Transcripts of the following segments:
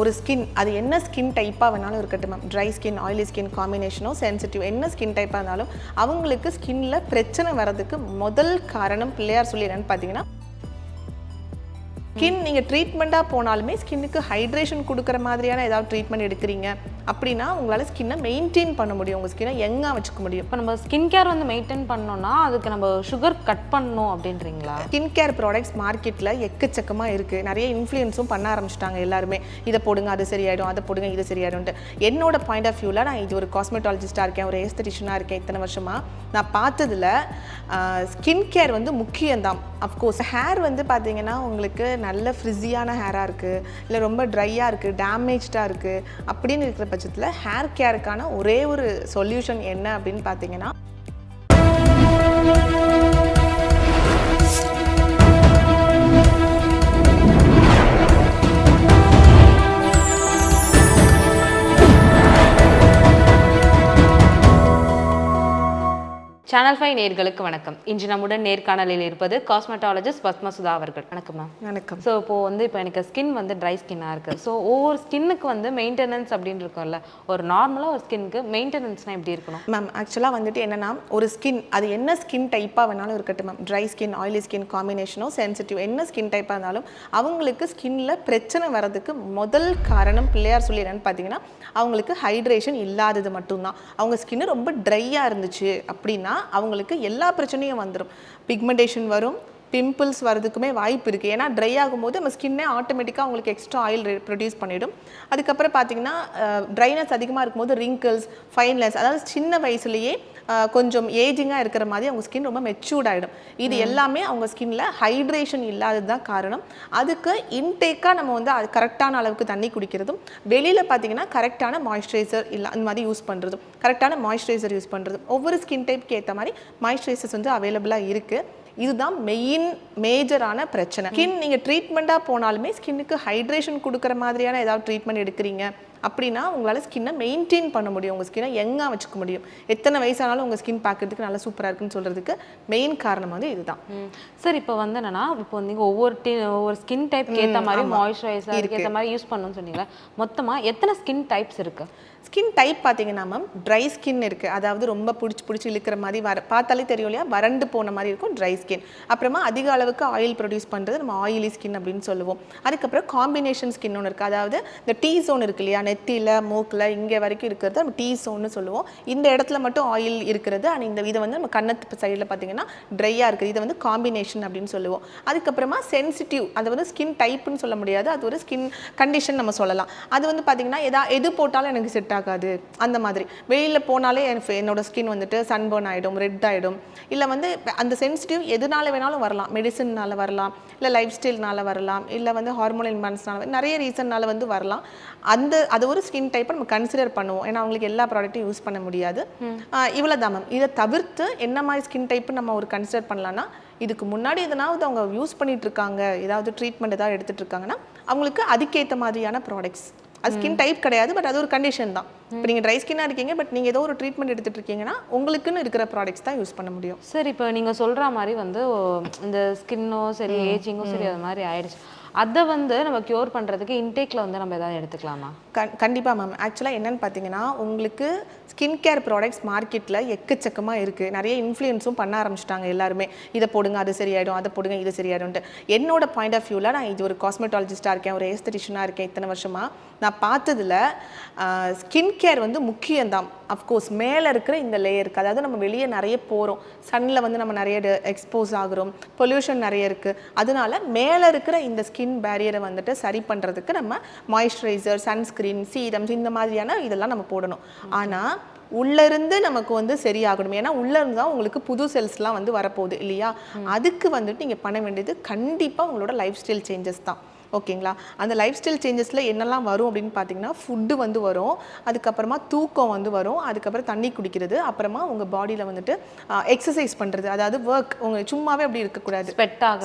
ஒரு ஸ்கின் அது என்ன ஸ்கின் டைப்பாக வேணாலும் இருக்கட்டும் ma'am, dry skin, oily skin காம்பினேஷனோ, சென்சிட்டிவ் என்ன ஸ்கின் டைப்பாக இருந்தாலும் அவங்களுக்கு ஸ்கின்ல பிரச்சனை வர்றதுக்கு முதல் காரணம் பிள்ளையார் சொல்லி என்னன்னு பார்த்தீங்கன்னா, ஸ்கின் நீங்கள் ட்ரீட்மெண்ட்டாக போனாலுமே ஸ்கின்னுக்கு ஹைட்ரேஷன் கொடுக்குற மாதிரியான ஏதாவது ட்ரீட்மெண்ட் எடுக்கிறீங்க அப்படின்னா உங்களால் ஸ்கின்னை மெயின்டைன் பண்ண முடியும், உங்கள் ஸ்கின்னை யங்காக வச்சுக்க முடியும். இப்போ நம்ம ஸ்கின் கேர் வந்து மெயின்டைன் பண்ணோம்னா அதுக்கு நம்ம சுகர் கட் பண்ணணும் அப்படின்றீங்களா? ஸ்கின் கேர் ப்ராடக்ட்ஸ் மார்க்கெட்டில் எக்கச்சக்கமாக இருக்குது. நிறைய இன்ஃப்ளூயன்ஸும் பண்ண ஆரம்பிச்சிட்டாங்க எல்லாருமே. இதை போடுங்க அது சரியாயிடும், அதை போடுங்க இது சரியாயிடும்ட்டு. என்னோட பாயிண்ட் ஆஃப் வியூவில் நான் இது ஒரு காஸ்மெட்டாலஜிஸ்ட்டாக இருக்கேன், ஒரு ஏஸ்தட்டிஷனாக இருக்கேன். இத்தனை வருஷமாக நான் பார்த்ததில் ஸ்கின் கேர் வந்து முக்கியம்தான். அஃப்கோர்ஸ் ஹேர் வந்து பார்த்தீங்கன்னா உங்களுக்கு நல்ல ஃப்ரிஸியான ஹேராக இருக்குது, இல்லை ரொம்ப ட்ரையாக இருக்குது, டேமேஜ்டாக இருக்குது அப்படின்னு இருக்கிற பட்சத்தில் ஹேர் கேருக்கான ஒரே ஒரு சொல்யூஷன் என்ன அப்படின்னு பார்த்தீங்கன்னா, சேனல் 5 நேயர்களுக்கு வணக்கம். இன்று நம்முடன் நேர்காணலில் இருப்பது காஸ்மெட்டாலஜிஸ்ட் பத்மசுதா அவர்கள். வணக்கம் மேம். வணக்கம். ஸோ இப்போ எனக்கு ஸ்கின் வந்து ட்ரை ஸ்கின்னாக இருக்குது. ஸோ ஒவ்வொரு ஸ்கின்னுக்கு வந்து மெயின்டெனன்ஸ் அப்படின்னு இருக்கும்ல, ஒரு நார்மலாக ஒரு ஸ்கின்னுக்கு மெயின்டெனன்ஸ்னால் எப்படி இருக்கணும் மேம்? ஆக்சுவலாக வந்துட்டு என்னென்னா, ஒரு ஸ்கின் அது என்ன ஸ்கின் டைப்பாக வேணாலும் இருக்கட்டும் ma'am, dry skin, oily skin காம்பினேஷனோ, சென்சிட்டிவ் என்ன ஸ்கின் டைப்பாக இருந்தாலும் அவங்களுக்கு ஸ்கின்ல பிரச்சனை வர்றதுக்கு முதல் காரணம் பிள்ளையார் சொல்லி என்னன்னு பார்த்தீங்கன்னா, அவங்களுக்கு ஹைட்ரேஷன் இல்லாதது மட்டும்தான். அவங்க ஸ்கின்னு ரொம்ப ட்ரையாக இருந்துச்சு அப்படின்னா அவங்களுக்கு எல்லா பிரச்சனையும் வந்துடும். பிக்மெண்டேஷன் வரும், பிம்பிள்ஸ் வரதுக்குமே வாய்ப்பு இருக்குது. ஏன்னா ட்ரை ஆகும்போது நம்ம ஸ்கின்னே ஆட்டோமேட்டிக்காக அவங்களுக்கு எக்ஸ்ட்ரா ஆயில் ப்ரொடியூஸ் பண்ணிவிடும். அதுக்கப்புறம் பார்த்தீங்கன்னா ட்ரைனஸ் அதிகமாக இருக்கும்போது ரிங்கிள்ஸ், ஃபைன்லெஸ், அதாவது சின்ன வயசுலேயே கொஞ்சம் ஏஜிங்காக இருக்கிற மாதிரி அவங்க ஸ்கின் ரொம்ப மெச்சூர்ட் ஆகிடும். இது எல்லாமே அவங்க ஸ்கின்ல ஹைட்ரேஷன் இல்லாதது தான் காரணம். அதுக்கு இன்டேக்காக நம்ம வந்து அது கரெக்டான அளவுக்கு தண்ணி குடிக்கிறதும், வெளியில் பார்த்தீங்கன்னா கரெக்டான மாய்ஸ்சரைசர் இல்லை அந்த மாதிரி யூஸ் பண்ணுறதும், கரெக்டான மாய்ஸ்சரைசர் யூஸ் பண்ணுறதும், ஒவ்வொரு ஸ்கின் டைப்புக்கு ஏற்ற மாதிரி மாய்ஸ்சரைசர்ஸ் வந்து அவைலபிளாக இருக்குது. இதுதான் மேஜரான பிரச்சனை. ஸ்கின் நீங்கள் ட்ரீட்மெண்ட்டாக போனாலுமே ஸ்கின்னுக்கு ஹைட்ரேஷன் கொடுக்குற மாதிரியான ஏதாவது ட்ரீட்மெண்ட் எடுக்கிறீங்க அப்படின்னா உங்களால் ஸ்கின்னை மெயின்டைன் பண்ண முடியும், உங்கள் ஸ்கின்னை யங்காக வச்சுக்க முடியும். எத்தனை வயசானாலும் உங்கள் ஸ்கின் பார்க்கறதுக்கு நல்லா சூப்பராக இருக்குன்னு சொல்கிறதுக்கு மெயின் காரணம் வந்து இதுதான். சார், இப்போ வந்து என்னன்னா, இப்போ நீங்கள் ஒவ்வொரு ஸ்கின் டைப்க்கு ஏற்ற மாதிரி மாய்ஸ்சரைசர் ஏற்ற மாதிரி யூஸ் பண்ணணும்னு சொன்னீங்களா? மொத்தமாக எத்தனை ஸ்கின் டைப்ஸ் இருக்குது? ஸ்கின் டைப் பார்த்தீங்கன்னா மேம், ட்ரை ஸ்கின் இருக்குது, அதாவது ரொம்ப பிடிச்சி இழுக்கிற மாதிரி பார்த்தாலே தெரியும் இல்லையா, வறண்டு போன மாதிரி இருக்கும் ட்ரை ஸ்கின். அப்புறமா அதிக அளவுக்கு ஆயில் ப்ரொடியூஸ் பண்ணுறது நம்ம ஆயிலி ஸ்கின் அப்படின்னு சொல்லுவோம். அதுக்கப்புறம் காம்பினேஷன் ஸ்கின் ஒன்று இருக்குது, அதாவது இந்த டீ ஜோன் இருக்கு இல்லையா, நெத்தியில் மூக்கில் இங்கே வரைக்கும் இருக்கிறது நம்ம டீ ஜோன்னு சொல்லுவோம். இந்த இடத்துல மட்டும் ஆயில் இருக்கிறது. ஆனால் இந்த இதை வந்து நம்ம கண்ணத்து சைடில் பார்த்தீங்கன்னா ட்ரையாக இருக்குது, இதை வந்து காம்பினேஷன் அப்படின்னு சொல்லுவோம். அதுக்கப்புறமா சென்சிட்டிவ், அது வந்து ஸ்கின் டைப்புன்னு சொல்ல முடியாது, அது ஒரு ஸ்கின் கண்டிஷன் நம்ம சொல்லலாம். அது வந்து பார்த்தீங்கன்னா எது போட்டாலும் எனக்கு செட் ஆகாது, அந்த மாதிரி வெளியில் போனாலே என்னோட ஸ்கின் வந்துட்டு சன்பர்ன் ஆகிடும், ரெட் ஆகிடும். இல்லை வந்து அந்த சென்சிட்டிவ் எதுனால வேணாலும் வரலாம், மெடிசன்னால வரலாம், இல்லை லைஃப் ஸ்டைல்னால வரலாம், இல்லை வந்து ஹார்மோனல் இம்பேலன்ஸ்னால, நிறைய ரீசன்னால வந்து வரலாம். அது ஒரு ஸ்கின் டைப்பை நம்ம கன்சிடர் பண்ணுவோம். ஏன்னா அவங்களுக்கு எல்லா ப்ராடக்ட்டும் யூஸ் பண்ண முடியாது. இவ்வளோ தான் மேம். இதை தவிர்த்து என்ன மாதிரி ஸ்கின் டைப்பு நம்ம ஒரு கன்சிடர் பண்ணலான்னா, இதுக்கு முன்னாடி எதனாவது அவங்க யூஸ் பண்ணிட்டு இருக்காங்க, ஏதாவது ட்ரீட்மெண்ட் ஏதாவது எடுத்துகிட்டு இருக்காங்கன்னா அவங்களுக்கு அதுக்கேற்ற மாதிரியான ப்ராடக்ட்ஸ். அது ஸ்கின் டைப் கிடையாது, பட் அது ஒரு கண்டிஷன் தான். இப்போ நீங்கள் ட்ரை ஸ்கின்னாக இருக்கீங்க, பட் நீங்கள் ஏதோ ஒரு ட்ரீட்மெண்ட் எடுத்துகிட்டு இருக்கீங்கன்னா உங்களுக்குன்னு இருக்கிற ப்ராடக்ட்ஸ் தான் யூஸ் பண்ண முடியும். சார், இப்போ நீங்கள் சொல்கிற மாதிரி வந்து இந்த ஸ்கின்னோ சரி, ஏஜிங்கோ சரி, அது மாதிரி ஆயிடுச்சு. அதை வந்து நம்ம க்யூர் பண்ணுறதுக்கு இன்டேக்கில் வந்து நம்ம எதாவது எடுத்துக்கலாமா? கண்டிப்பாக மேம். ஆக்சுவலாக என்னென்னு பார்த்தீங்கன்னா, உங்களுக்கு ஸ்கின் கேர் ப்ராடக்ட்ஸ் மார்க்கெட்டில் எக்கச்சக்கமாக இருக்குது. நிறைய இன்ஃப்ளூயன்ஸும் பண்ண ஆரம்பிச்சிட்டாங்க எல்லாருமே. இதை போடுங்க அது சரியாயிடும், அதை போடுங்க இது சரியாயிடும்ட்டு. என்னோட பாயிண்ட் ஆஃப் வியூவில் நான் இது ஒரு காஸ்மெட்டாலஜிஸ்ட்டாக இருக்கேன், ஒரு ஏஸ்தட்டிஷனாக இருக்கேன். இத்தனை வருஷமாக நான் பார்த்ததில் ஸ்கின் கேர் வந்து முக்கியம்தான். அஃப்கோர்ஸ் மேலே இருக்கிற இந்த லேயருக்கு, அதாவது நம்ம வெளியே நிறைய போகிறோம், சன்னில் வந்து நம்ம நிறைய எக்ஸ்போஸ் ஆகுறோம், பொல்யூஷன் நிறைய இருக்குது. அதனால மேலே இருக்கிற இந்த ஸ்கின் பேரியரை வந்துட்டு சரி பண்ணுறதுக்கு நம்ம மாய்ஸ்சரைசர், சன்ஸ்கிரீன், சீரம்ஸ் இந்த மாதிரியான இதெல்லாம் நம்ம போடணும். ஆனால் உள்ளேருந்து நமக்கு வந்து சரியாகணும். ஏன்னா உள்ளேருந்து தான் உங்களுக்கு புது செல்ஸ்லாம் வந்து வரப்போகுது இல்லையா. அதுக்கு வந்துட்டு நீங்கள் பண்ண வேண்டியது கண்டிப்பாக உங்களோட லைஃப் ஸ்டைல் சேஞ்சஸ் தான். ஓகேங்களா? அந்த லைஃப் ஸ்டைல் சேஞ்சஸில் என்னெல்லாம் வரும் அப்படின்னு பார்த்தீங்கன்னா, ஃபுட்டு வந்து வரும், அதுக்கப்புறமா தூக்கம் வந்து வரும், அதுக்கப்புறம் தண்ணி குடிக்கிறது, அப்புறமா உங்கள் பாடியில் வந்துட்டு எக்ஸசைஸ் பண்ணுறது, அதாவது ஒர்க். உங்கள் சும்மாவே அப்படி இருக்கக்கூடாது,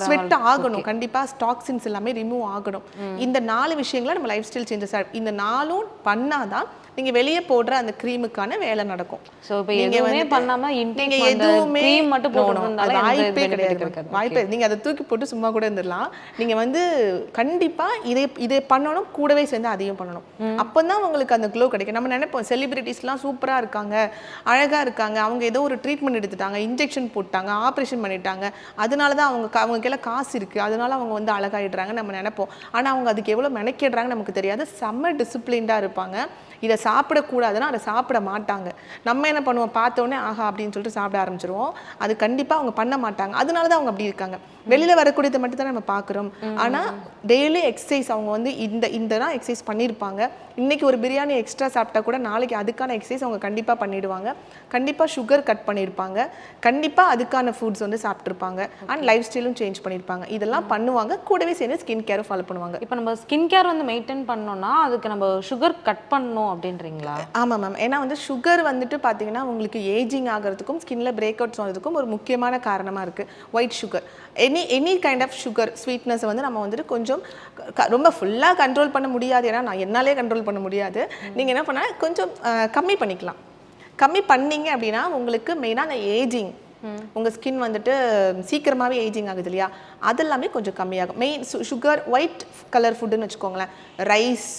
ஸ்வெட் ஆகணும், கண்டிப்பாக டாக்ஸின்ஸ் எல்லாமே ரிமூவ் ஆகணும். இந்த 4 விஷயங்களை நம்ம லைஃப் ஸ்டைல் சேஞ்சஸ், இந்த 4ம் பண்ணாதான் நீங்கள் வெளியே போடுற அந்த க்ரீமுக்கான வேலை நடக்கும். ஸோ இப்போ எதுவுமே பண்ணாமல் நீங்கள் எதுவுமே மட்டும் போடணும் வாய்ப்பே கிடையாது. வாய்ப்பே நீங்கள் அதை தூக்கி போட்டு சும்மா கூட இருந்துடலாம். நீங்கள் வந்து கண்டிப்பாக கண்டிப்பாக இதை பண்ணணும், கூடவே சேர்ந்து அதையும் பண்ணணும். அப்போ தான் உங்களுக்கு அந்த க்ளோ கிடைக்கும். நம்ம நினைப்போம் செலிபிரிட்டிஸ்லாம் சூப்பராக இருக்காங்க, அழகாக இருக்காங்க, அவங்க ஏதோ ஒரு ட்ரீட்மெண்ட் எடுத்துட்டாங்க, இன்ஜெக்ஷன் போட்டாங்க, ஆப்ரேஷன் பண்ணிட்டாங்க, அதனால தான் அவங்க கையில் காசு இருக்குது, அதனால அவங்க வந்து அழகாயிடுறாங்க நம்ம நினைப்போம். ஆனால் அவங்க அதுக்கு எவ்வளோ மெனக்கிடுறாங்க நமக்கு தெரியாது. செம்ம டிசிப்ளின்டாக இருப்பாங்க. இதை சாப்பிடக்கூடாதுன்னா அதை சாப்பிட மாட்டாங்க. நம்ம என்ன பண்ணுவோம், பார்த்தோன்னே ஆஹா அப்படின்னு சொல்லிட்டு சாப்பிட ஆரம்பிச்சிருவோம். அது கண்டிப்பாக அவங்க பண்ண மாட்டாங்க. அதனால தான் அவங்க அப்படி இருக்காங்க. வெளியில் வரக்கூடியதை மட்டும் தான் நம்ம பார்க்குறோம். ஆனால் டெய்லி எக்ஸசைஸ் அவங்க வந்து இந்த தான் எக்ஸசைஸ் பண்ணியிருப்பாங்க. இன்றைக்கி ஒரு பிரியாணி எக்ஸ்ட்ரா சாப்பிட்டா கூட நாளைக்கு அதுக்கான எக்ஸசைஸ் அவங்க கண்டிப்பாக பண்ணிவிடுவாங்க. கண்டிப்பாக சுகர் கட் பண்ணியிருப்பாங்க, கண்டிப்பாக அதுக்கான ஃபுட்ஸ் வந்து சாப்பிட்ருப்பாங்க, அண்ட் லைஃப் ஸ்டைலும் சேஞ்ச் பண்ணியிருப்பாங்க. இதெல்லாம் பண்ணுவாங்க. கூடவே சேர்ந்து ஸ்கின் கேரும் ஃபாலோ பண்ணுவாங்க. இப்போ நம்ம ஸ்கின் கேர் வந்து மெயின்டைன் பண்ணோம்னா அதுக்கு நம்ம சுகர் கட் பண்ணணும் அப்படின்றீங்களா? ஆமாம் மேம். ஏன்னா வந்து சுகர் வந்துட்டு பார்த்தீங்கன்னா உங்களுக்கு ஏஜிங் ஆகிறதுக்கும் ஸ்கின்ல பிரேக் அவுட்ஸ் ஆகிறதுக்கும் ஒரு முக்கியமான காரணமாக இருக்குது white sugar. Any kind of sugar sweetness வந்து நம்ம வந்துட்டு கொஞ்சம் ரொம்ப ஃபுல்லாக கண்ட்ரோல் பண்ண முடியாது. ஏன்னா நான் என்னாலே கண்ட்ரோல் பண்ண முடியாது. நீங்கள் என்ன பண்ணால் கொஞ்சம் கம்மி பண்ணிக்கலாம். கம்மி பண்ணீங்க அப்படின்னா உங்களுக்கு மெயினாக அந்த ஏஜிங், உங்கள் ஸ்கின் வந்துட்டு சீக்கிரமாகவே ஏஜிங் ஆகுது இல்லையா, அதெல்லாமே கொஞ்சம் கம்மியாகும். மெயின் சுகர் ஒயிட் கலர் ஃபுட்டுன்னு வச்சுக்கோங்களேன், ரைஸ்,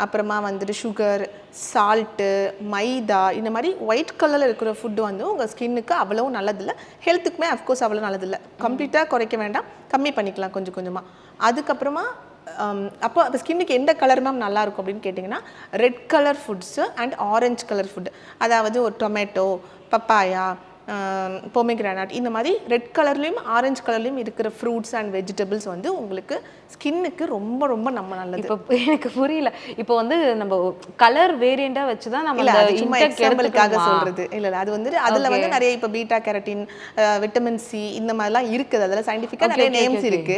அப்புறமா வந்துட்டு சுகர், சால்ட்டு, மைதா, இந்த மாதிரி ஒயிட் கலரில் இருக்கிற ஃபுட்டு வந்து உங்கள் ஸ்கின்னுக்கு அவ்வளோ நல்லதில்லை. ஹெல்த்துக்குமே அஃப்கோர்ஸ் அவ்வளோ நல்லதில்லை. கம்ப்ளீட்டாக குறைக்க வேண்டாம், கம்மி பண்ணிக்கலாம் கொஞ்சம் கொஞ்சமாக. அதுக்கப்புறமா அப்போ ஸ்கின்னுக்கு எந்த கலர் மேம் நல்லாயிருக்கும் அப்படின்னு கேட்டிங்கன்னா red colour foods and orange colour food. அதாவது ஒரு டொமேட்டோ, பப்பாயா, பொமிக்ரானட், இந்த மாதிரி ரெட் கலர்லேயும் ஆரஞ்சு கலர்லேயும் இருக்கிற ஃப்ரூட்ஸ் அண்ட் வெஜிடபிள்ஸ் வந்து உங்களுக்கு ஸ்கின்னுக்கு ரொம்ப ரொம்ப நம்ம நல்லது. இப்போ எனக்கு புரியல. இப்போ வந்து நம்ம கலர் வேரியண்டா வச்சு தான் நம்ம இல்ல அது சும்மா எக்ஸாம்பிளுக்காக சொல்றது. இல்ல அது வந்து அதுல வந்து நிறைய இப்போ பீட்டா கேரட்டின், விட்டமின் சி இந்த மாதிரிலாம் இருக்குது. அதில் சயின்டிஃபிக்காக நிறைய நேம்ஸ் இருக்கு.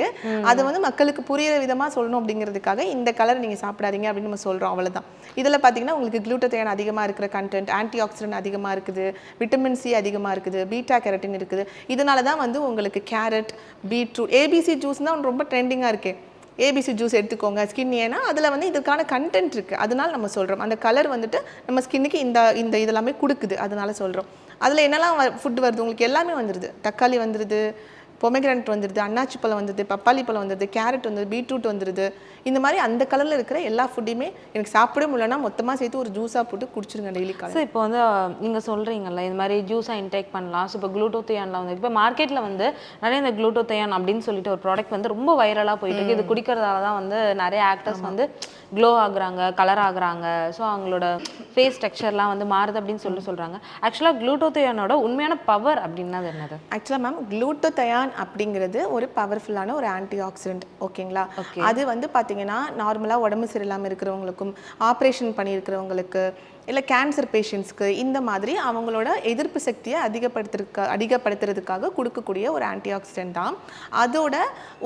அதை வந்து மக்களுக்கு புரியுற விதமா சொல்லணும் அப்படிங்கிறதுக்காக இந்த கலர் நீங்க சாப்பிடாதீங்க அப்படின்னு நம்ம சொல்றோம், அவ்வளவுதான். இதில் பார்த்தீங்கன்னா உங்களுக்கு குளுட்டோதையான் அதிகமாக இருக்கிற கண்டென்ட், ஆன்டி ஆக்சிடென்ட் அதிகமாக இருக்குது, விட்டமின் சி அதிகமாக இருக்குது, பீட்டா கேரட்டின் இருக்குது. இதனால தான் வந்து உங்களுக்கு கேரட், பீட்ரூட், ஏபிசி ஜூஸ் தான் ரொம்ப ட்ரெண்டிங்காக இருக்குது. ஏபிசி ஜூஸ் எடுத்துக்கோங்க ஸ்கின், ஏன்னா அதில் வந்து இதுக்கான கண்டென்ட் இருக்குது. அதனால நம்ம சொல்கிறோம் அந்த கலர் வந்துட்டு நம்ம ஸ்கின்னுக்கு இந்த இதெல்லாமே கொடுக்குது, அதனால சொல்கிறோம். அதில் என்னெல்லாம் ஃபுட் வருது உங்களுக்கு எல்லாமே வந்துடுது. தக்காளி வந்துடுது, பொமெக்ரானட் வந்துடுது, அன்னாச்சி பழம் வந்துடுது, பப்பாளி பழம் வந்துடுது, கேரட் வந்துடுது, பீட்ரூட் வந்துடுது. இந்த மாதிரி அந்த கலரில் இருக்கிற எல்லா ஃபுட்டையுமே எனக்கு சாப்பிட முடியலன்னா மொத்தமாக சேர்த்து ஒரு ஜூஸாக போட்டு குடிச்சிருங்க டெய்லி காலை. ஸோ இப்போ வந்து நீங்கள் சொல்கிறீங்கல்ல இந்த மாதிரி ஜூஸாக இன்டேக் பண்ணலாம். ஸோ இப்போ குளுட்டோதையானில் வந்து இப்போ மார்க்கெட்டில் வந்து நிறைய இந்த குளுட்டோதையான் அப்படின்னு சொல்லிட்டு ஒரு ப்ராடக்ட் வந்து ரொம்ப வைரலாக போயிட்டு இருக்கு. இது குடிக்கிறதால தான் வந்து நிறைய ஆக்டர்ஸ் வந்து க்ளோ ஆகுறாங்க, கலர் ஆகுறாங்க, ஸோ அவங்களோட ஃபேஸ் டெக்ஸ்சர்லாம் வந்து மாறுது அப்படின்னு சொல்கிறாங்க. ஆக்சுவலாக குளுட்டோதையானோட உண்மையான பவர் அப்படின்னா என்னது? ஆக்சுவலாக மேம் குளுட்டோதையான் அப்படிங்கிறது ஒரு பவர்ஃபுல்லான ஒரு ஆன்டி ஆக்சிடென்ட். ஓகேங்களா? அது வந்து பார்த்தீங்கன்னா நார்மலாக உடம்பு சரியில்லாமல் இருக்கிறவங்களுக்கும், ஆப்ரேஷன் பண்ணியிருக்கிறவங்களுக்கு, இல்லை கேன்சர் பேஷண்ட்ஸ்க்கு, இந்த மாதிரி அவங்களோட எதிர்ப்பு சக்தியை அதிகப்படுத்துறதுக்காக கொடுக்கக்கூடிய ஒரு ஆன்டி ஆக்சிடென்ட் தான். அதோட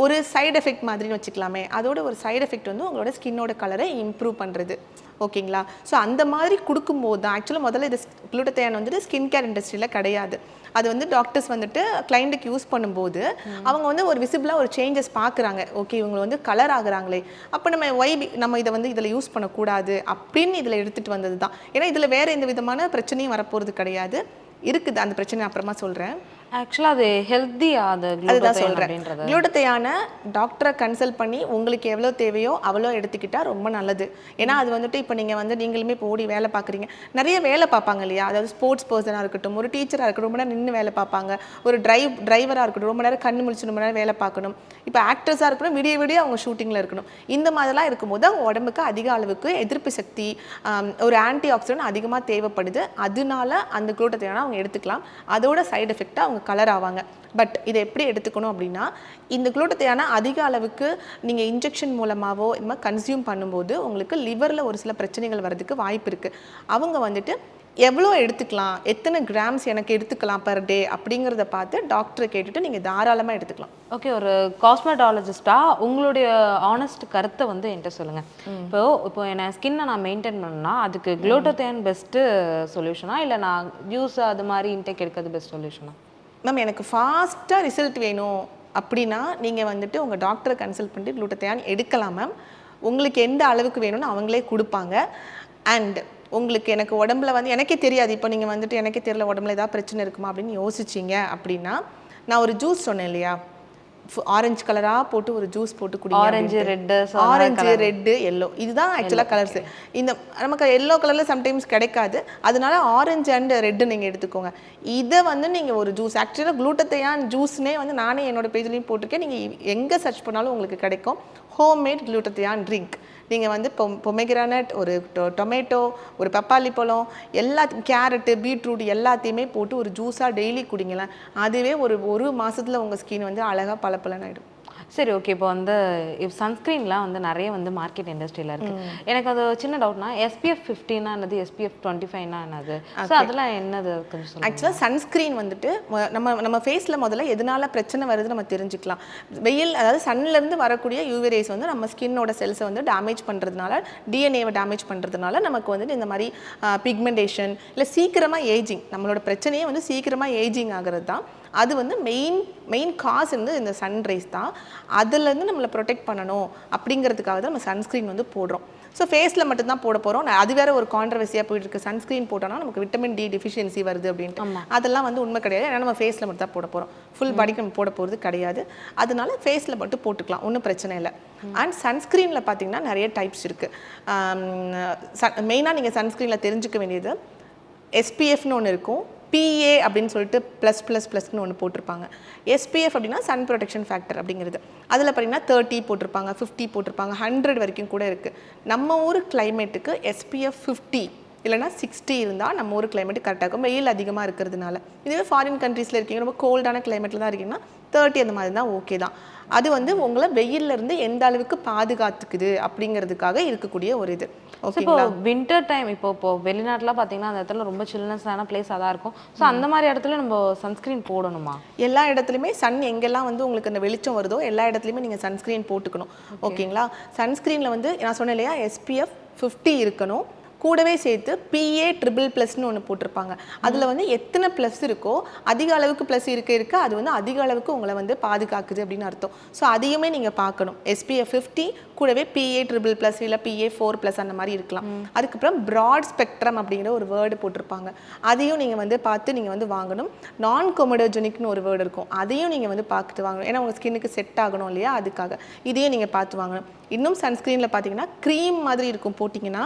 ஒரு சைடு எஃபெக்ட் மாதிரின்னு வச்சுக்கலாமே, அதோட ஒரு சைடு எஃபெக்ட் வந்து உங்களோட ஸ்கின்னோட கலரை இம்ப்ரூவ் பண்ணுறது. ஓகேங்களா? ஸோ அந்த மாதிரி கொடுக்கும்போது தான் ஆக்சுவலாக முதல்ல இது குளுட்டோதையான் வந்துட்டு ஸ்கின் கேர் இண்டஸ்ட்ரியில் கிடையாது. அது வந்து டாக்டர்ஸ் வந்துட்டு கிளைண்ட்டுக்கு யூஸ் பண்ணும்போது அவங்க வந்து ஒரு விசிபிளாக ஒரு சேஞ்சஸ் பார்க்குறாங்க. ஓகே இவங்க வந்து கலர் ஆகுறாங்களே, அப்போ நம்ம இதை வந்து இதில் யூஸ் பண்ணக்கூடாது அப்படின்னு இதில் எடுத்துகிட்டு வந்தது தான். ஏன்னா இதில் வேறு எந்த விதமான பிரச்சனையும் வரப்போகிறது கிடையாது. இருக்குது அந்த பிரச்சனை அப்புறமா சொல்கிறேன். ஆக்சுவலாக அது ஹெல்த்தியா? அதுதான் சொல்கிறேன். குளுட்டோதையானை டாக்டரை கன்சல்ட் பண்ணி உங்களுக்கு எவ்வளோ தேவையோ அவ்வளோ எடுத்துக்கிட்டால் ரொம்ப நல்லது. ஏன்னா அது வந்துட்டு இப்போ நீங்கள் வந்து நீங்களுமே இப்போ ஓடி வேலை பார்க்குறீங்க, நிறைய வேலை பார்ப்பாங்க இல்லையா? அதாவது ஸ்போர்ட்ஸ் பர்சனாக இருக்கட்டும், ஒரு டீச்சராக இருக்கட்டும், ரொம்ப நேரம் நின்று வேலை பார்ப்பாங்க, ஒரு டிரைவராக இருக்கட்டும், ரொம்ப நேரம் கண்ணு முழிச்சு ரொம்ப நேரம் வேலை பார்க்கணும், இப்போ ஆக்டர்ஸாக இருக்கணும், விடிய அவங்க ஷூட்டிங்கில் இருக்கணும். இந்த மாதிரிலாம் இருக்கும்போது அவங்க உடம்புக்கு அதிக அளவுக்கு எதிர்ப்பு சக்தி, ஒரு ஆன்டி ஆக்சிடென்ட் அதிகமாக தேவைப்படுது. அதனால அந்த குளுட்டோதையானை அவங்க எடுத்துக்கலாம். அதோட சைடு எஃபெக்டாக அவங்க கலர் ஆவாங்க. பட் இதை எப்படி எடுத்துக்கணும் அப்படின்னா, இந்த குளுட்டோதையானை அதிக அளவுக்கு நீங்கள் இன்ஜெக்ஷன் மூலமாகவோ இந்த மாதிரி கன்சியூம் பண்ணும்போது உங்களுக்கு லிவரில் ஒரு சில பிரச்சனைகள் வர்றதுக்கு வாய்ப்பு இருக்குது. அவங்க வந்துட்டு எவ்வளோ எடுத்துக்கலாம், எத்தனை கிராம்ஸ் எனக்கு எடுத்துக்கலாம் பர் டே அப்படிங்கிறத பார்த்து டாக்டரை கேட்டுட்டு நீங்கள் தாராளமாக எடுத்துக்கலாம். ஓகே, ஒரு காஸ்மெட்டாலஜிஸ்டாக உங்களுடைய ஆனஸ்ட் கருத்தை வந்து என்கிட்ட சொல்லுங்கள். இப்போ என் ஸ்கின்னை நான் மெயின்டைன் பண்ணணும்னா அதுக்கு குளுட்டோதையான் பெஸ்ட்டு சொல்யூஷனா, இல்லை நான் ஜூஸ் அது மாதிரி இன்டேக் எடுக்கிறது பெஸ்ட் சொல்யூஷனா? மேம் எனக்கு ஃபாஸ்ட்டாக ரிசல்ட் வேணும் அப்படின்னா நீங்கள் வந்துட்டு உங்கள் டாக்டரை கன்சல்ட் பண்ணிட்டு குளுட்டோதையான் எடுக்கலாம் மேம். உங்களுக்கு எந்த அளவுக்கு வேணும்னு அவங்களே கொடுப்பாங்க. அண்ட் உங்களுக்கு எனக்கு உடம்புல வந்து எனக்கே தெரியாது, இப்போ நீங்கள் வந்துட்டு எனக்கே தெரியல உடம்புல ஏதாவது பிரச்சனை இருக்குமா அப்படின்னு யோசிச்சிங்க அப்படின்னா, நான் ஒரு ஜூஸ் சொன்னேன் இல்லையா, ஆரஞ்சு கலராக போட்டு ஒரு ஜூஸ் போட்டு குடிங்க. Orange red orange red yellow இதுதான் ஆக்சுவலாக கலர்ஸ். இந்த நமக்கு எல்லோ கலரில் சம்டைம்ஸ் கிடைக்காது, அதனால ஆரஞ்சு அண்ட் ரெட்டு நீங்கள் எடுத்துக்கோங்க. இதை வந்து நீங்கள் ஒரு ஜூஸ் ஆக்சுவலாக குளூட்டத்தையான் ஜூஸ்னே வந்து நானே என்னோட பேஜ்லேயும் போட்டிருக்கேன், நீங்கள் எங்கே சர்ச் பண்ணாலும் உங்களுக்கு கிடைக்கும். ஹோம்மேட் குளூட்டத்தையான் ட்ரிங்க். நீங்கள் வந்து பொமெகிரானட், ஒரு டொமேட்டோ, ஒரு பப்பாளி பழம், எல்லாத்தையும் கேரட்டு, பீட்ரூட் எல்லாத்தையுமே போட்டு ஒரு ஜூஸாக டெய்லி குடிங்களேன். அதுவே ஒரு மாதத்தில் உங்கள் ஸ்கின் வந்து அழகாக பளபளன்னு ஆகிடும். சரி, ஓகே. இப்போ வந்து சன்ஸ்க்ரீன்லாம் வந்து நிறைய வந்து மார்க்கெட் இண்டஸ்ட்ரியில் இருக்குது. எனக்கு அது சின்ன டவுட்னா SPF 50னா என்னது, SPF 25னா என்னது, ஸோ அதெல்லாம் என்னது கொஞ்சம் சொல்லுங்கள். ஆக்சுவலாக சன்ஸ்க்ரீன் வந்துட்டு நம்ம ஃபேஸில் முதல்ல எதனால பிரச்சனை வருது நம்ம தெரிஞ்சுக்கலாம். வெயில், அதாவது சன்லேருந்து வரக்கூடிய யூவி ரேஸ் வந்து நம்ம ஸ்கின்னோட செல்ஸை வந்து டேமேஜ் பண்ணுறதுனால, டிஎன்ஏவை டேமேஜ் பண்ணுறதுனால நமக்கு வந்துட்டு இந்த மாதிரி பிக்மெண்டேஷன் இல்லை சீக்கிரமாக ஏஜிங், நம்மளோட பிரச்சனையே வந்து சீக்கிரமாக ஏஜிங் ஆகிறது தான். அது வந்து மெயின் காஸ் வந்து இந்த சன்ரைஸ் தான். அதுலேருந்து நம்மளை ப்ரொடெக்ட் பண்ணணும் அப்படிங்கிறதுக்காக தான் நம்ம சன்ஸ்க்ரீன் வந்து போடுறோம். ஸோ ஃபேஸில் மட்டும்தான் போட போகிறோம். அது வேற ஒரு கான்ட்ரவர்சியாக போயிட்டு இருக்கு, சன்ஸ்க்ரீன் போட்டோம்னா நமக்கு விட்டமின் டி டெஃபிஷியன்சி வருது அப்படின்ட்டு. அதெல்லாம் வந்து உண்மை கிடையாது. ஏன்னா நம்ம ஃபேஸில் மட்டும் தான் போட போகிறோம், ஃபுல் பாடிக்கு நம்ம போட போகிறது கிடையாது. அதனால ஃபேஸில் மட்டும் போட்டுக்கலாம், ஒன்றும் பிரச்சனை இல்லை. அண்ட் சன்ஸ்க்ரீனில் பார்த்தீங்கன்னா நிறைய டைப்ஸ் இருக்குது. மெயினாக நீங்கள் சன்ஸ்க்ரீனில் தெரிஞ்சுக்க வேண்டியது SPFன்னு ஒன்று இருக்கும், PA அப்படின்னு சொல்லிட்டு +++ன்னு ஒன்று போட்டிருப்பாங்க. SPF அப்படின்னா சன் ப்ரொடெக்ஷன் ஃபேக்டர் அப்படிங்கிறது. அதில் பார்த்தீங்கன்னா 30 போட்டிருப்பாங்க, 50 போட்டிருப்பாங்க, 100 வரைக்கும் கூட இருக்குது. நம்ம ஊர் கிளைமேட்டுக்கு SPF 50 இல்லைனா 60 இருந்தால் நம்ம ஊர் கிளைமேட் கரெக்டாக இருக்கும், வெயில் அதிகமாக இருக்கிறதுனால. இதுவே ஃபாரின் கண்ட்ரீஸில் இருக்கீங்க, ரொம்ப கோல்டான கிளைமேட்டில் தான் இருக்கீங்கன்னா 30 அந்த மாதிரி தான் ஓகே தான். அது வந்து உங்களை வெயிலிருந்து எந்த அளவுக்கு பாதுகாத்துக்குது அப்படிங்கிறதுக்காக இருக்கக்கூடிய ஒரு இது. இப்போ வின்டர் டைம், இப்போ வெளிநாட்டுலாம் பார்த்தீங்கன்னா அந்த இடத்துல ரொம்ப சில்னஸான பிளேஸாக தான் இருக்கும். ஸோ அந்த மாதிரி இடத்துல நம்ம சன்ஸ்க்ரீன் போடணுமா? எல்லா இடத்துலையுமே சன் எங்கெல்லாம் வந்து உங்களுக்கு அந்த வெளிச்சம் வருதோ எல்லா இடத்துலையுமே நீங்கள் சன்ஸ்க்ரீன் போட்டுக்கணும். ஓகேங்களா? சன்ஸ்க்ரீனில் வந்து நான் சொன்னேன் இல்லையா, SPF 50 இருக்கணும். கூடவே சேர்த்து PA+++ன்னு ஒன்று போட்டிருப்பாங்க. அதில் வந்து எத்தனை ப்ளஸ் இருக்கோ, அதிக அளவுக்கு ப்ளஸ் இருக்க அது வந்து அதிக அளவுக்கு உங்களை வந்து பாதுகாக்குது அப்படின்னு அர்த்தம். ஸோ அதையுமே நீங்கள் பார்க்கணும். SPF 50 கூடவே PA+++ இல்லை PA4+ அந்த மாதிரி இருக்கலாம். அதுக்கப்புறம் ப்ராட் ஸ்பெக்ட்ரம் அப்படிங்கிற ஒரு வேர்டு போட்டிருப்பாங்க, அதையும் நீங்கள் வந்து பார்த்து நீங்கள் வந்து வாங்கணும். நான் கொமடோஜெனிக்னு ஒரு வேர்டு இருக்கும், அதையும் நீங்கள் வந்து பார்த்துட்டு வாங்கணும். ஏன்னா உங்கள் ஸ்கின்னுக்கு செட் ஆகணும் இல்லையா, அதுக்காக இதையும் நீங்கள் பார்த்து வாங்கணும். இன்னும் சன்ஸ்க்ரீனில் பார்த்தீங்கன்னா க்ரீம் மாதிரி இருக்கும், போட்டிங்கன்னா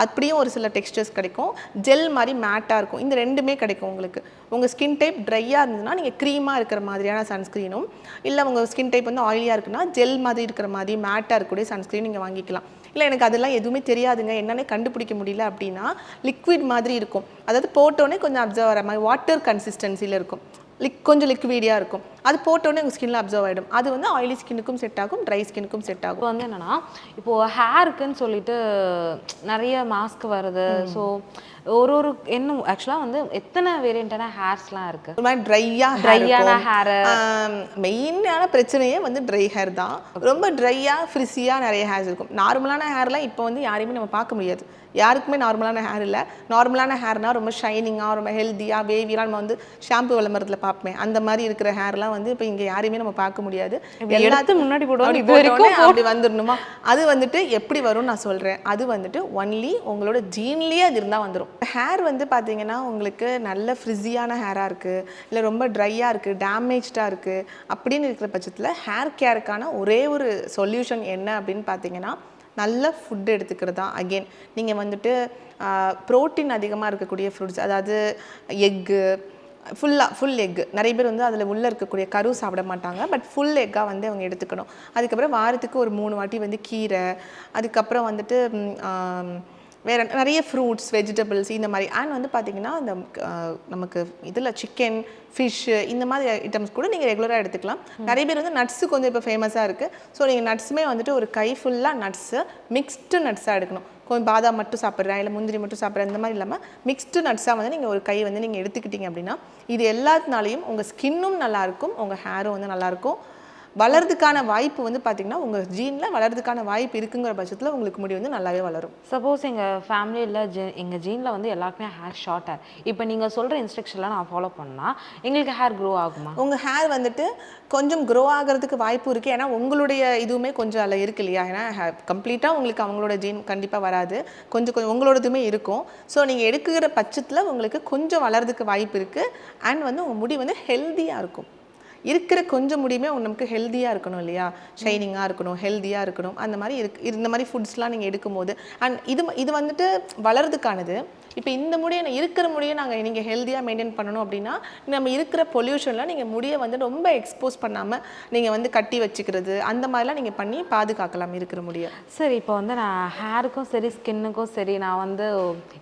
அப்படியும் ஒரு சில டெக்ஸ்டர்ஸ் கிடைக்கும், ஜெல் மாதிரி மேட்டாக இருக்கும். இந்த ரெண்டுமே கிடைக்கும் உங்களுக்கு. உங்கள் ஸ்கின் டைப் ட்ரையாக இருந்ததுன்னா நீங்கள் க்ரீமாக இருக்கிற மாதிரியான சன்ஸ்க்ரீனும், இல்லை உங்கள் ஸ்கின் டைப் வந்து ஆயிலியாக இருக்குன்னா ஜெல் மாதிரி இருக்கிற மாதிரி மேட்டாக இருக்கக்கூடிய சன்ஸ்க்ரீன் நீங்கள் வாங்கிக்கலாம். இல்லை எனக்கு அதெல்லாம் எதுவுமே தெரியாதுங்க, என்னன்னே கண்டுபிடிக்க முடியல அப்படின்னா லிக்விட் மாதிரி இருக்கும், அதாவது போட்டோன்னே கொஞ்சம் அப்சர்வ் ஆகிற மாதிரி வாட்டர் கன்சிஸ்டன்சியில் இருக்கும், கொஞ்சம் லிக்விடியாக இருக்கும். அது போட்டோன்னே உங்கள் ஸ்கின்ல அப்சர்வ் ஆகிடும். அது வந்து ஆயிலி ஸ்கின்னுக்கும் செட் ஆகும், ட்ரை ஸ்கின்னுக்கும் செட் ஆகும். வந்து என்னன்னா, இப்போது ஹேருக்குன்னு சொல்லிட்டு நிறைய மாஸ்க் வருது. ஸோ ஒரு என்ன ஆக்சுவலாக வந்து எத்தனை வேரியண்டான ஹேர்ஸ்லாம் இருக்குது. ஒரு மாதிரி ட்ரையான ஹேர். மெயினான பிரச்சனையே வந்து ட்ரை ஹேர் தான். ரொம்ப ட்ரையாக ஃப்ரிஸியாக நிறைய ஹேர்ஸ் இருக்கும். நார்மலான ஹேர்லாம் இப்போ வந்து யாரையுமே நம்ம பார்க்க முடியாது. யாருக்குமே நார்மலான ஹேர் இல்லை. நார்மலான ஹேர்னால் ரொம்ப ஷைனிங்காக, ரொம்ப ஹெல்த்தியாக, வேவியாக நம்ம வந்து ஷாம்பு விளம்பரத்தில் பார்ப்போம். அந்த மாதிரி இருக்கிற ஹேர்லாம் வந்து இப்போ இங்கே யாரையுமே நம்ம பார்க்க முடியாது. எல்லாத்துக்கும் முன்னாடி போடுவோம், அப்படி வந்துடணுமா? அது வந்துட்டு எப்படி வரும்னு நான் சொல்கிறேன். அது வந்துட்டு ஒன்லி உங்களோட ஜீன்லேயே அது இருந்தால் வந்துடும். ஹேர் வந்து பார்த்தீங்கன்னா உங்களுக்கு நல்ல ஃப்ரிஸியான ஹேராக இருக்குது, இல்லை ரொம்ப ட்ரையாக இருக்குது, டேமேஜ்டாக இருக்குது அப்படின்னு இருக்கிற பட்சத்தில் ஹேர் கேருக்கான ஒரே ஒரு சொல்யூஷன் என்ன அப்படின்னு பார்த்தீங்கன்னா, நல்ல ஃபுட் எடுத்துக்கிறது தான். அகெயின் நீங்கள் வந்துட்டு ப்ரோட்டீன் அதிகமாக இருக்கக்கூடிய ஃப்ரூட்ஸ், அதாவது எக்கு, ஃபுல் எக்கு. நிறைய பேர் வந்து அதில் உள்ளே இருக்கக்கூடிய கரு சாப்பிட மாட்டாங்க, பட் ஃபுல் எக்காக வந்து அவங்க எடுத்துக்கணும். அதுக்கப்புறம் வாரத்துக்கு ஒரு 3 வாட்டி வந்து கீரை, அதுக்கப்புறம் வந்துட்டு வேறு நிறைய ஃப்ரூட்ஸ், வெஜிடபிள்ஸ் இந்த மாதிரி. அண்ட் வந்து பார்த்திங்கன்னா இந்த நமக்கு இதில் சிக்கன், ஃபிஷ்ஷு இந்த மாதிரி ஐட்டம்ஸ் கூட நீங்கள் ரெகுலராக எடுத்துக்கலாம். நிறைய பேர் வந்து நட்ஸு கொஞ்சம் இப்போ ஃபேமஸாக இருக்குது. ஸோ நீங்கள் நட்ஸுமே வந்துட்டு ஒரு கை ஃபுல்லாக நட்ஸு, மிக்ஸ்டு நட்ஸாக எடுக்கணும். கொஞ்சம் பாதாம் மட்டும் சாப்பிட்றேன், இல்லை முந்திரி மட்டும் சாப்பிட்றேன், இந்த மாதிரி இல்லாமல் மிக்ஸ்டு நட்ஸாக வந்து நீங்கள் ஒரு கை வந்து நீங்கள் எடுத்துக்கிட்டீங்க அப்படின்னா இது எல்லாத்தினாலையும் உங்கள் ஸ்கின்னும் நல்லாயிருக்கும், உங்கள் ஹேரும் வந்து நல்லாயிருக்கும். வளர்றதுக்கான வாய்ப்பு வந்து பார்த்திங்கன்னா உங்கள் ஜீனில் வளர்றதுக்கான வாய்ப்பு இருக்குங்கிற பட்சத்தில் உங்களுக்கு முடி வந்து நல்லாவே வளரும். சப்போஸ் எங்கள் ஃபேமிலியில் எங்கள் ஜீனில் வந்து எல்லாருக்குமே ஹேர் ஷார்ட் ஹேர், இப்போ நீங்கள் சொல்கிற இன்ஸ்ட்ரக்ஷன்லாம் நான் ஃபாலோ பண்ணால் எங்களுக்கு ஹேர் க்ரோ ஆகுமா? உங்கள் ஹேர் வந்துட்டு கொஞ்சம் க்ரோ ஆகிறதுக்கு வாய்ப்பு இருக்குது. ஏன்னா உங்களுடைய இதுவுமே கொஞ்சம் அதில் இருக்கு இல்லையா. ஏன்னா கம்ப்ளீட்டாக உங்களுக்கு அவங்களோட ஜீன் கண்டிப்பாக வராது, கொஞ்சம் உங்களோடதுமே இருக்கும். ஸோ நீங்கள் எடுக்கிற பட்சத்தில் உங்களுக்கு கொஞ்சம் வளர்றதுக்கு வாய்ப்பு இருக்குது. அண்ட் வந்து உங்கள் முடி வந்து ஹெல்த்தியாக இருக்கும். இருக்கிற கொஞ்சம் முடியுமே நமக்கு ஹெல்த்தியாக இருக்கணும் இல்லையா, ஷைனிங்காக இருக்கணும், ஹெல்த்தியாக இருக்கணும். அந்த மாதிரி இந்த மாதிரி ஃபுட்ஸ்லாம் நீங்கள் எடுக்கும்போது அண்ட் இது வந்துட்டு வளர்றதுக்கானது. இப்போ இந்த முடியை இருக்கிற முடியை நீங்கள் ஹெல்த்தியாக மெயின்டைன் பண்ணணும் அப்படின்னா நம்ம இருக்கிற பொல்யூஷனில் நீங்கள் முடியை வந்து ரொம்ப எக்ஸ்போஸ் பண்ணாமல் நீங்கள் வந்து கட்டி வச்சுக்கிறது அந்த மாதிரிலாம் நீங்கள் பண்ணி பாதுகாக்கலாம் இருக்கிற முடியை. சரி, இப்போ வந்து நான் ஹேருக்கும் சரி ஸ்கின்னுக்கும் சரி நான் வந்து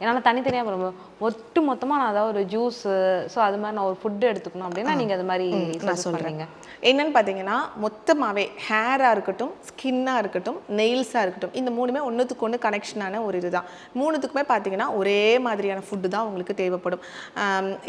என்னால் தனித்தனியாக ஒட்டு மொத்தமாக நான் அதாவது ஒரு ஜூஸு ஸோ அது மாதிரி நான் ஒரு ஃபுட்டு எடுத்துக்கணும் அப்படின்னா நீங்கள் அது மாதிரி நான் சொல்கிறேங்க. என்னன்னு பார்த்தீங்கன்னா மொத்தமாகவே ஹேராக இருக்கட்டும், ஸ்கின்னாக இருக்கட்டும், நெயில்ஸாக இருக்கட்டும், இந்த மூணுமே ஒன்றுத்துக்கு ஒன்று கனெக்ஷனான ஒரு இதுதான். மூணுத்துக்குமே பார்த்தீங்கன்னா ஒரே மாதிரியான ஃபுட்டு தான் உங்களுக்கு தேவைப்படும்.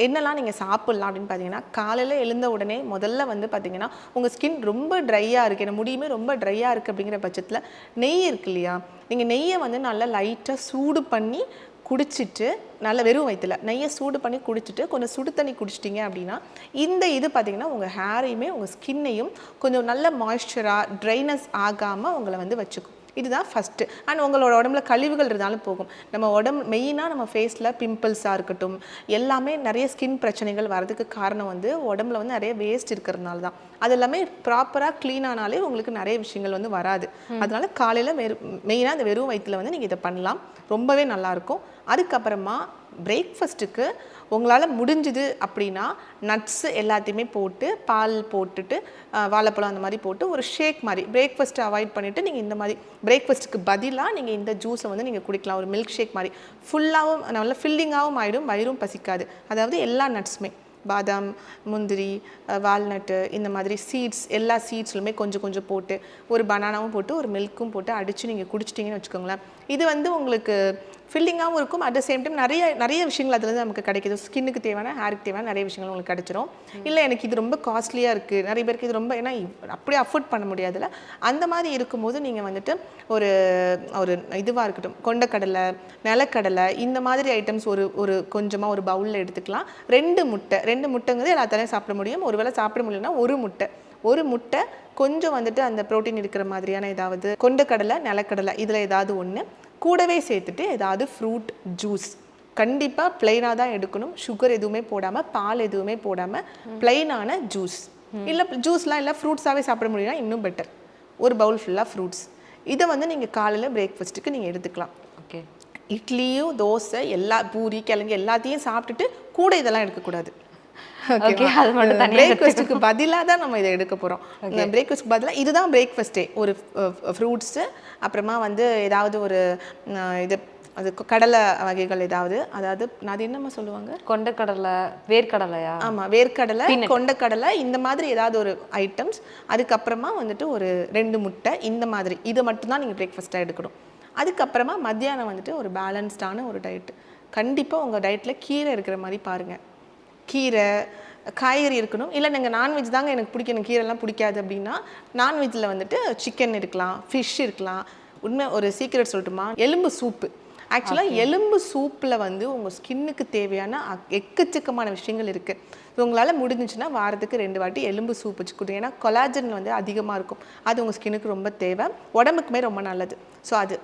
என்னெல்லாம் நீங்கள் சாப்பிட்லாம் அப்படின்னு பார்த்தீங்கன்னா, காலையில் எழுந்த உடனே முதல்ல வந்து பார்த்தீங்கன்னா உங்கள் ஸ்கின் ரொம்ப ட்ரையாக இருக்குது, எனக்கு முடியுமே ரொம்ப ட்ரையாக இருக்குது அப்படிங்கிற பட்சத்தில் நெய் இருக்கு இல்லையா, நீங்கள் நெய்யை வந்து நல்லா லைட்டாக சூடு பண்ணி குடிச்சிட்டு, நல்ல வெறும் வயிற்றுல நெய்யை சூடு பண்ணி குடிச்சிட்டு கொஞ்சம் சுடு தண்ணி குடிச்சிட்டிங்க அப்படின்னா இந்த இது பார்த்திங்கன்னா உங்கள் ஹேரையுமே உங்கள் ஸ்கின்னையும் கொஞ்சம் நல்ல மாய்ஸ்சராக ட்ரைனஸ் ஆகாமல் உங்களை வந்து வச்சுக்கும். இதுதான் ஃபஸ்ட்டு. அண்ட் உங்களோட உடம்புல கழிவுகள் இருந்தாலும் போகும். நம்ம உடம்பு மெயினாக நம்ம ஃபேஸில் பிம்பிள்ஸாக இருக்கட்டும், எல்லாமே நிறைய ஸ்கின் பிரச்சனைகள் வரதுக்கு காரணம் வந்து உடம்புல வந்து நிறைய வேஸ்ட் இருக்கிறதுனால தான். அது எல்லாமே ப்ராப்பராக க்ளீன் ஆனாலே உங்களுக்கு நிறைய விஷயங்கள் வந்து வராது. அதனால காலையில் மெயினாக இந்த வெறும் வயிற்றில் வந்து நீங்கள் இதை பண்ணலாம், ரொம்பவே நல்லாயிருக்கும். அதுக்கப்புறமா பிரேக்ஃபாஸ்ட்டுக்கு உங்களால் முடிஞ்சுது அப்படின்னா நட்ஸு எல்லாத்தையுமே போட்டு பால் போட்டுட்டு வாழைப்பழம் அந்த மாதிரி போட்டு ஒரு ஷேக் மாதிரி பிரேக்ஃபாஸ்ட்டை அவாய்ட் பண்ணிவிட்டு நீங்கள் இந்த மாதிரி பிரேக்ஃபாஸ்ட்டுக்கு பதிலாக நீங்கள் இந்த ஜூஸை வந்து நீங்கள் குடிக்கலாம். ஒரு மில்க் ஷேக் மாதிரி ஃபுல்லாகவும் நல்ல ஃபில்லிங்காகவும் ஆகிடும், வயிறும் பசிக்காது. அதாவது எல்லா நட்ஸுமே பாதாம், முந்திரி, வால்நட்டு, இந்த மாதிரி சீட்ஸ் எல்லா சீட்ஸ்லுமே கொஞ்சம் கொஞ்சம் போட்டு ஒரு பனானாவும் போட்டு ஒரு மில்க்கும் போட்டு அடித்து நீங்கள் குடிச்சிட்டிங்கன்னு வச்சுக்கோங்களேன். இது வந்து உங்களுக்கு ஃபில்லிங்காகவும் இருக்கும். அட் த சேம் டைம் நிறைய விஷயங்கள் அதுலேருந்து நமக்கு கிடைக்கிது. ஸ்கின்னுக்கு தேவையான, ஹேருக்கு தேவையான நிறைய விஷயங்கள் உங்களுக்கு கிடைச்சிரும். இல்லை எனக்கு இது ரொம்ப காஸ்ட்லியாக இருக்குது, நிறைய பேருக்கு இது ரொம்ப ஏன்னா அப்படியே அஃபோர்ட் பண்ண முடியாதுல்ல, அந்த மாதிரி இருக்கும்போது நீங்கள் வந்துட்டு ஒரு ஒரு இதுவாக இருக்கட்டும், கொண்டக்கடலை, நிலக்கடலை, இந்த மாதிரி ஐட்டம்ஸ் ஒரு கொஞ்சமாக ஒரு பவுலில் எடுத்துக்கலாம். 2 முட்டைங்கிறது எல்லாத்தாலையும் சாப்பிட முடியும். ஒருவேளை சாப்பிட முடியலன்னா ஒரு முட்டை கொஞ்சம் வந்துட்டு அந்த ப்ரோட்டீன் இருக்கிற மாதிரியான ஏதாவது கொண்டக்கடலை, நிலக்கடலை இதில் ஏதாவது ஒன்று கூடவே சேர்த்துட்டு ஏதாவது ஃப்ரூட் ஜூஸ் கண்டிப்பாக பிளெயினாக தான் எடுக்கணும். சுகர் எதுவுமே போடாமல், பால் எதுவுமே போடாமல் பிளெயினான ஜூஸ். இல்லை ஜூஸ்லாம் இல்லை ஃப்ரூட்ஸாகவே சாப்பிட முடியும்னா இன்னும் பெட்டர். ஒரு பவுல் ஃபுல்லாக ஃப்ரூட்ஸ். இதை வந்து நீங்கள் காலையில் பிரேக்ஃபாஸ்ட்டுக்கு நீங்கள் எடுத்துக்கலாம். ஓகே. இட்லியும் தோசை பூரி கிழங்கு எல்லாத்தையும் சாப்பிட்டுட்டு கூட இதெல்லாம் எடுக்கக்கூடாது. பிரேக்ஃபாஸ்ட்டுக்கு பதிலாக தான் நம்ம இதை எடுக்க போகிறோம். பிரேக்ஃபாஸ்ட்டுக்கு பதிலாக இதுதான் பிரேக்ஃபாஸ்ட்டே. ஒரு ஃப்ரூட்ஸு, அப்புறமா வந்து ஏதாவது ஒரு இது அது கடலை வகைகள் ஏதாவது, அதாவது அது என்னம்மா சொல்லுவாங்க, கொண்டக்கடலை, வேர்க்கடலையா? ஆமாம், வேர்க்கடலை, கொண்டக்கடலை, இந்த மாதிரி ஏதாவது ஒரு ஐட்டம்ஸ். அதுக்கப்புறமா வந்துட்டு ஒரு 2 முட்டை, இந்த மாதிரி இதை மட்டும்தான் நீங்கள் பிரேக்ஃபாஸ்ட்டாக எடுக்கணும். அதுக்கப்புறமா மத்தியானம் வந்துட்டு ஒரு பேலன்ஸ்டான ஒரு டயட்டு. கண்டிப்பாக உங்கள் டயட்டில் கீரை இருக்கிற மாதிரி பாருங்கள். கீரை, காய்கறி இருக்கணும். இல்லை நீங்கள் நான்வெஜ் தாங்க எனக்கு பிடிக்கும், எனக்கு கீரைலாம் பிடிக்காது அப்படின்னா நான்வெஜ்ஜில் வந்துட்டு சிக்கன் இருக்கலாம், ஃபிஷ் இருக்கலாம். உண்மை ஒரு சீக்ரெட் சொல்லட்டுமா, எலும்பு சூப்பு. ஆக்சுவலாக எலும்பு சூப்பில் வந்து உங்கள் ஸ்கின்னுக்கு தேவையான எக்கச்சக்கமான விஷயங்கள் இருக்குது. உங்களால் முடிஞ்சிச்சுன்னா வாரத்துக்கு 2 வாட்டி எலும்பு சூப் வச்சு கொடுங்க. ஏன்னா கொலாஜன் வந்து அதிகமாக இருக்கும், அது உங்கள் ஸ்கின்னுக்கு ரொம்ப தேவை, உடம்புக்குமே ரொம்ப நல்லது. ஸோ அது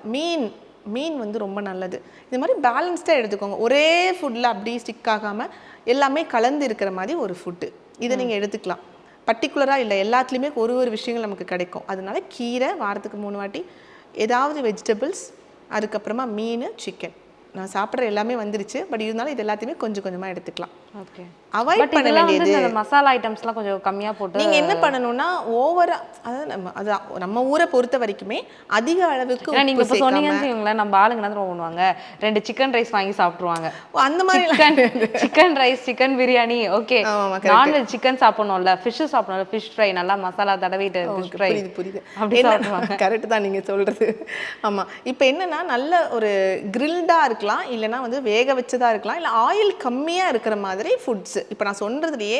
மீன் வந்து ரொம்ப நல்லது. இது மாதிரி பேலன்ஸ்டாக எடுத்துக்கோங்க. ஒரே ஃபுட்டில் அப்படியே ஸ்டிக் ஆகாமல் எல்லாமே கலந்து இருக்கிற மாதிரி ஒரு ஃபுட்டு இதை நீங்கள் எடுத்துக்கலாம். பர்டிகுலராக இல்லை, எல்லாத்துலேயுமே ஒரு விஷயங்கள் நமக்கு கிடைக்கும். அதனால கீரை வாரத்துக்கு 3 வாட்டி, ஏதாவது வெஜிடபிள்ஸ், அதுக்கப்புறமா மீன், சிக்கன். நான் சாப்பிட்ற எல்லாமே வந்துருச்சு, பட் இருந்தாலும் இது எல்லாத்தையுமே கொஞ்சம் கொஞ்சமாக எடுத்துக்கலாம். ஓகே. அவாய்ட் பண்ண வேண்டியது இந்த மசாலா ஐட்டம்ஸ்லாம் கொஞ்சம் கம்மியாக போட்டு நீங்கள் என்ன பண்ணணும்னா ஓவரா, அதாவது நம்ம ஊரை பொறுத்த வரைக்குமே அதிக அளவுக்கு நீங்கள் இப்போ சொன்னீங்கன்னு வச்சுக்கோங்களேன், நம்ம ஆளுங்க என்ன பண்ணுவாங்க, 2 சிக்கன் ரைஸ் வாங்கி சாப்பிட்ருவாங்க. அந்த மாதிரி chicken rice, chicken biryani, okay, non veg chicken சாப்பிடணும்ல, ஃபிஷ் சாப்பிடணும்ல, ஃபிஷ் ஃப்ரை நல்லா மசாலா தடவிட்டு ஃபிஷ் ஃப்ரை. புரியுது. அப்படி சாப்பிடுவாங்க. கரெக்டு தான் நீங்கள் சொல்கிறது. ஆமாம். இப்போ என்னென்னா நல்ல ஒரு கிரில்டாக இருக்கலாம், இல்லைனா வந்து வேக வச்சதாக இருக்கலாம், இல்லை ஆயில் கம்மியாக இருக்கிற மாதிரி ஃபுட்ஸு. இப்போ நான் சொல்கிறதுலையே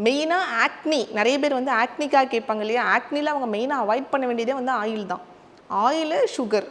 மெயினாக ஆக்னி, நிறைய பேர் வந்து ஆக்னிக்காக கேட்பாங்க இல்லையா, ஆக்னியில் அவங்க மெயினாக அவாய்ட் பண்ண வேண்டியதே வந்து ஆயில் தான். ஆயிலு, சுகர்,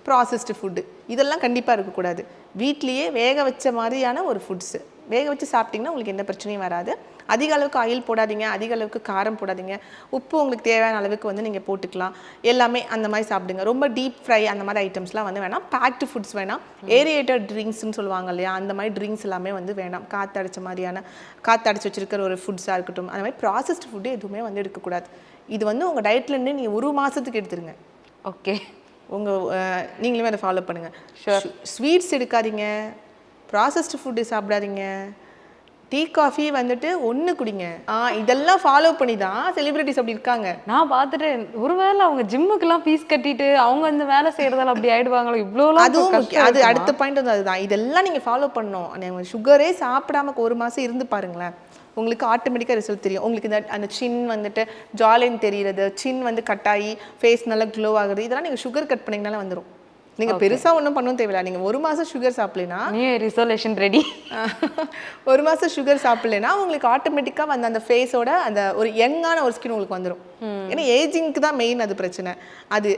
ப்ராசஸ்டு ஃபுட்டு இதெல்லாம் கண்டிப்பாக இருக்கக்கூடாது. வீட்லேயே வேக வச்ச மாதிரியான ஒரு ஃபுட்ஸு வேக வச்சு சாப்பிட்டிங்கன்னா உங்களுக்கு எந்த பிரச்சனையும் வராது. அதிக அளவுக்கு ஆயில் போடாதீங்க, அதிக அளவுக்கு காரம் போடாதீங்க, உப்பு உங்களுக்கு தேவையான அளவுக்கு வந்து நீங்கள் போட்டுக்கலாம். எல்லாமே அந்த மாதிரி சாப்பிடுங்க. ரொம்ப டீப் ஃப்ரை அந்த மாதிரி ஐட்டம்ஸ்லாம் வந்து வேணாம். பேக்டு ஃபுட்ஸ் வேணாம். ஏரியேட்டட் ட்ரிங்க்ஸ்னு சொல்லுவாங்க இல்லையா, அந்த மாதிரி ட்ரிங்க்ஸ் எல்லாமே வந்து வேணாம். காற்றடைச்சி வச்சிருக்கிற ஒரு ஃபுட்ஸாக இருக்கட்டும், அந்த மாதிரி ப்ராசஸ்டு ஃபுட்டு எதுவுமே வந்து எடுக்கக்கூடாது. இது வந்து உங்கள் டயட்லேருந்து நீங்கள் 1 மாதத்துக்கு எடுத்துருங்க. ஓகே. நீங்களுமே அதை ஃபாலோ பண்ணுங்கள். ஸ்வீட்ஸ் எடுக்காதீங்க, ப்ராசஸ்டு ஃபுட்டு சாப்பிடாதீங்க, டீ காஃபி வந்துட்டு ஒன்று குடிங்க. இதெல்லாம் ஃபாலோ பண்ணி தான் செலிபிரிட்டிஸ் அப்படி இருக்காங்க. நான் பார்த்துட்டேன். ஒருவேளை அவங்க ஜிம்முக்கெல்லாம் ஃபீஸ் கட்டிட்டு அவங்க அந்த வேலை செய்யறதால அப்படி ஆயிடுவாங்களோ, இவ்வளோலாம். அதுவும் அது அடுத்த பாயிண்ட் வந்து அதுதான். இதெல்லாம் நீங்கள் ஃபாலோ பண்ணணும். நீங்கள் சுகரே சாப்பிடாம 1 மாதம் இருந்து பாருங்களேன், உங்களுக்கு ஆட்டோமேட்டிக்காக ரிசல்ட் தெரியும். உங்களுக்கு அந்த சின் வந்துட்டு ஜாலின் தெரிகிறது, சின் வந்து கட்டாயி ஃபேஸ் நல்லா க்ளோ ஆகுது, இதெல்லாம் நீங்கள் சுகர் கட் பண்ணிங்கனால வந்துடும். நீங்கள் பெருசாக ஒன்றும் பண்ணவும் தேவையில்லை. நீங்கள் 1 மாதம் சுகர் சாப்பிடலைன்னா ரிசோலேஷன் ரெடி. 1 மாதம் சுகர் சாப்பிடலைன்னா உங்களுக்கு ஆட்டோமேட்டிக்காக வந்து அந்த ஃபேஸோட அந்த ஒரு யங்கான ஒரு ஸ்கின் உங்களுக்கு வந்துடும். ஏன்னா ஏஜிங்க்கு தான் மெயின் அது பிரச்சனை. அது